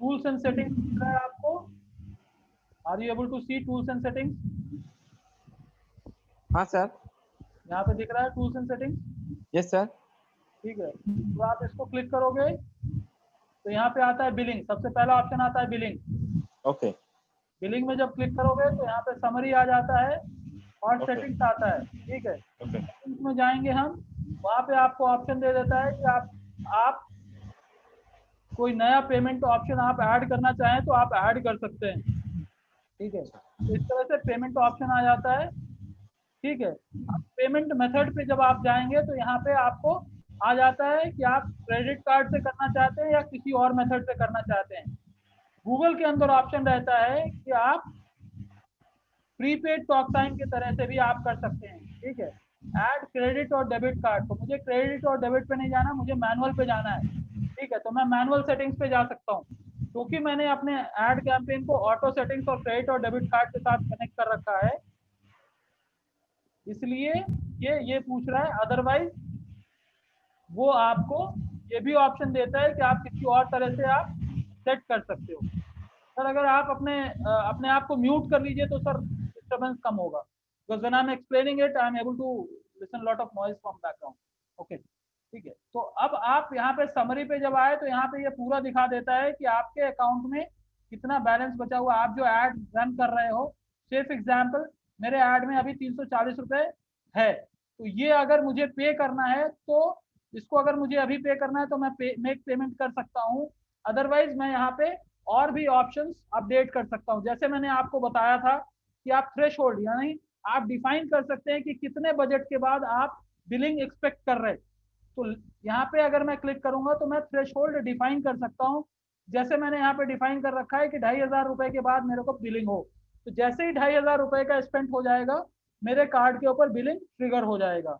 टूल्स एंड सेटिंग्स दिख रहा है आपको? Are you able to see tools and settings? हाँ सर। यहाँ पे दिख रहा है tools and settings, yes sir. ठीक है। तो आप इसको क्लिक करोगे तो यहाँ पे आता है बिलिंग, सबसे पहला ऑप्शन आता है बिलिंग। ओके। बिलिंग में जब क्लिक करोगे तो यहाँ पे समरी आ जाता है और Okay. सेटिंग्स आता है, ठीक है। ओके। सेटिंग्स में जाएंगे हम, वहाँ पे आपको ऑप्शन दे देता है कि आप कोई नया पेमेंट ऑप्शन आप ऐड करना चाहें तो आप ऐड कर सकते हैं, ठीक है। तो इस तरह से पेमेंट ऑप्शन आ जाता है, ठीक है। अब पेमेंट मेथड पे जब आप जाएंगे तो यहाँ पे आपको आ जाता है कि आप क्रेडिट कार्ड से करना चाहते हैं या किसी और मेथड से करना चाहते हैं। गूगल के अंदर ऑप्शन रहता है कि आप प्रीपेड टॉक टाइम की तरह से भी आप कर सकते हैं, ठीक है। ऐड क्रेडिट और डेबिट कार्ड, तो मुझे क्रेडिट और डेबिट पे नहीं जाना, मुझे मैनुअल पे जाना है, ठीक है। तो मैं मैनुअल सेटिंग्स पे जा सकता हूँ, क्योंकि मैंने अपने ऐड कैंपेन को ऑटो सेटिंग्स और क्रेडिट और डेबिट कार्ड के साथ कनेक्ट कर रखा है, इसलिए ये पूछ रहा है। अदरवाइज वो आपको ये भी ऑप्शन देता है कि आप किसी और तरह से आप सेट कर सकते हो। सर अगर आप अपने आप को म्यूट कर लीजिए तो सर डिस्टर्बेंस कम होगा, because when I am explaining it I am able to listen lot of noise from background. Okay, ठीक है। तो अब आप यहाँ पे समरी पे जब आए तो यहाँ पे ये पूरा दिखा देता है कि आपके अकाउंट में कितना बैलेंस बचा हुआ, आप जो ऐड रन कर रहे हो। सिर्फ एग्जाम्पल, मेरे ऐड में अभी 340 रुपए है, तो ये अगर मुझे पे करना है तो इसको अगर मुझे अभी पे करना है तो मैं मेक पेमेंट कर सकता हूँ। अदरवाइज मैं यहाँ पे और भी ऑप्शंस अपडेट कर सकता हूँ। जैसे मैंने आपको बताया था कि आप थ्रेशोल्ड यानी आप डिफाइन कर सकते हैं कि कितने बजट के बाद आप बिलिंग एक्सपेक्ट कर रहे हैं। तो यहाँ पे अगर मैं क्लिक करूंगा तो मैं थ्रेशोल्ड डिफाइन कर सकता हूँ। जैसे मैंने यहाँ पे डिफाइन कर रखा है कि 2500 रुपए के बाद मेरे को बिलिंग हो, तो जैसे ही 2500 रुपए का स्पेंड हो जाएगा मेरे कार्ड के ऊपर बिलिंग ट्रिगर हो जाएगा।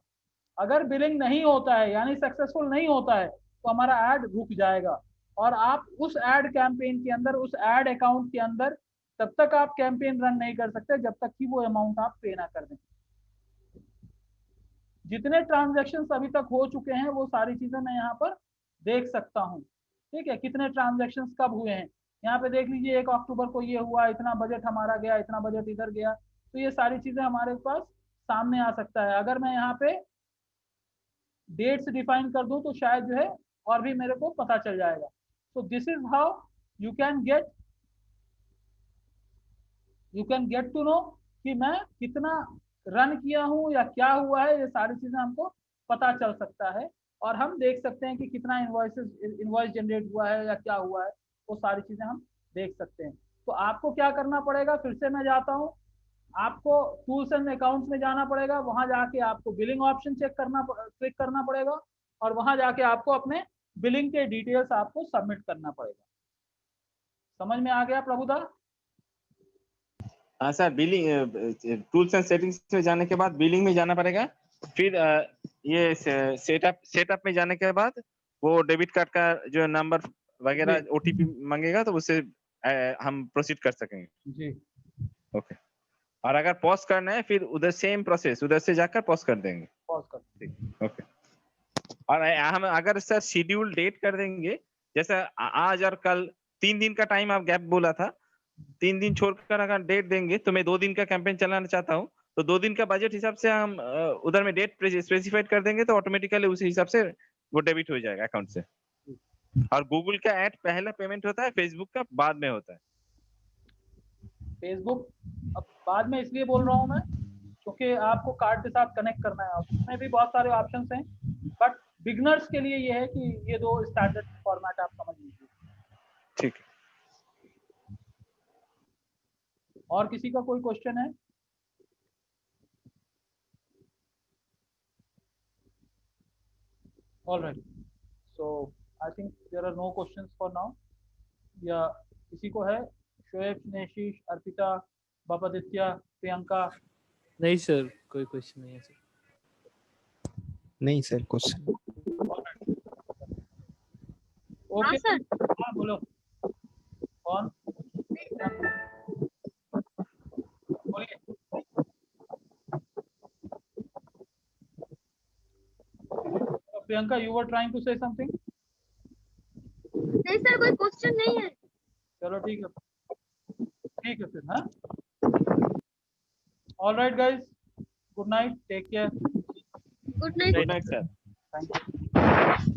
अगर बिलिंग नहीं होता है यानी सक्सेसफुल नहीं होता है तो हमारा ऐड रुक जाएगा और आप उस ऐड कैंपेन के अंदर, उस ऐड अकाउंट के अंदर तब तक आप कैंपेन रन नहीं कर सकते जब तक कि वो अमाउंट आप पे ना कर दें। जितने ट्रांजैक्शंस अभी तक हो चुके हैं वो सारी चीजें मैं यहाँ पर देख सकता हूँ, ठीक है। कितने ट्रांजैक्शंस कब हुए हैं यहाँ पे देख लीजिए, 1 अक्टूबर को ये हुआ, इतना बजट हमारा गया, इतना बजट इधर गया, तो ये सारी चीजें हमारे पास सामने आ सकता है। अगर मैं यहाँ पे डेट्स डिफाइन कर दूं तो शायद जो है और भी मेरे को पता चल जाएगा। So this is how you can get to know कि मैं कितना रन किया हूं या क्या हुआ है, ये सारी चीजें हमको पता चल सकता है और हम देख सकते हैं कि कितना इनवॉइस जनरेट हुआ है या क्या हुआ है, वो सारी चीजें हम देख सकते हैं। तो आपको क्या करना पड़ेगा, फिर से मैं जाता हूँ, आपको टूल्स एंड अकाउंट्स में जाना पड़ेगा, वहां जाके आपको बिलिंग ऑप्शन क्लिक करना पड़ेगा और वहां जाके आपको अपने बिलिंग के डिटेल्स आपको सबमिट करना पड़ेगा। समझ में आ गया प्रभुदा? हाँ sir, billing tools and settings में जाने के बाद बिलिंग में जाना पड़ेगा, फिर ये सेटअप में जाने के बाद वो डेबिट कार्ड का जो नंबर वगैरह ओटीपी मांगेगा तो उससे हम प्रोसीड कर सकेंगे जी। ओके। और अगर पॉज करना है फिर उधर सेम प्रोसेस, उधर से जाकर पॉज कर देंगे। पॉज कर। ओके। और हम अगर सर शेड्यूल डेट कर देंगे, जैसे आज और कल 3 दिन का टाइम आप गैप बोला था, 3 दिन छोड़कर अगर डेट देंगे तो मैं 2 दिन का कैंपेन चलाना चाहता हूँ, तो 2 दिन का बजट हिसाब से हम उधर में डेट स्पेसिफाइड कर देंगे तो ऑटोमेटिकली उसी हिसाब से वो डेबिट हो जाएगा अकाउंट से। और गूगल का ऐड पहला पेमेंट होता है, फेसबुक का बाद में होता है। फेसबुक अब बाद में इसलिए बोल रहा हूँ मैं क्योंकि आपको कार्ड के साथ कनेक्ट करना है, उसमें भी बहुत सारे ऑप्शंस हैं, बट बिगनर्स के लिए ये है कि ये 2 स्टैंडर्ड फॉर्मेट आप समझ लीजिए। ठीक है। और किसी का कोई क्वेश्चन है? All right, so I think there are no questions for now. या किसी को है? शोएब, नेशीश, अर्पिता, बापादित्य, प्रियंका? नहीं सर, कोई क्वेश्चन नहीं है सर। नहीं सर क्वेश्चन। Okay sir. हाँ बोलो कौन बोलिए। Priyanka you were trying to say something. नहीं सर कोई क्वेश्चन नहीं है। चलो ठीक है फिर हाँ। All right guys, good night, take care, good night. Thank you.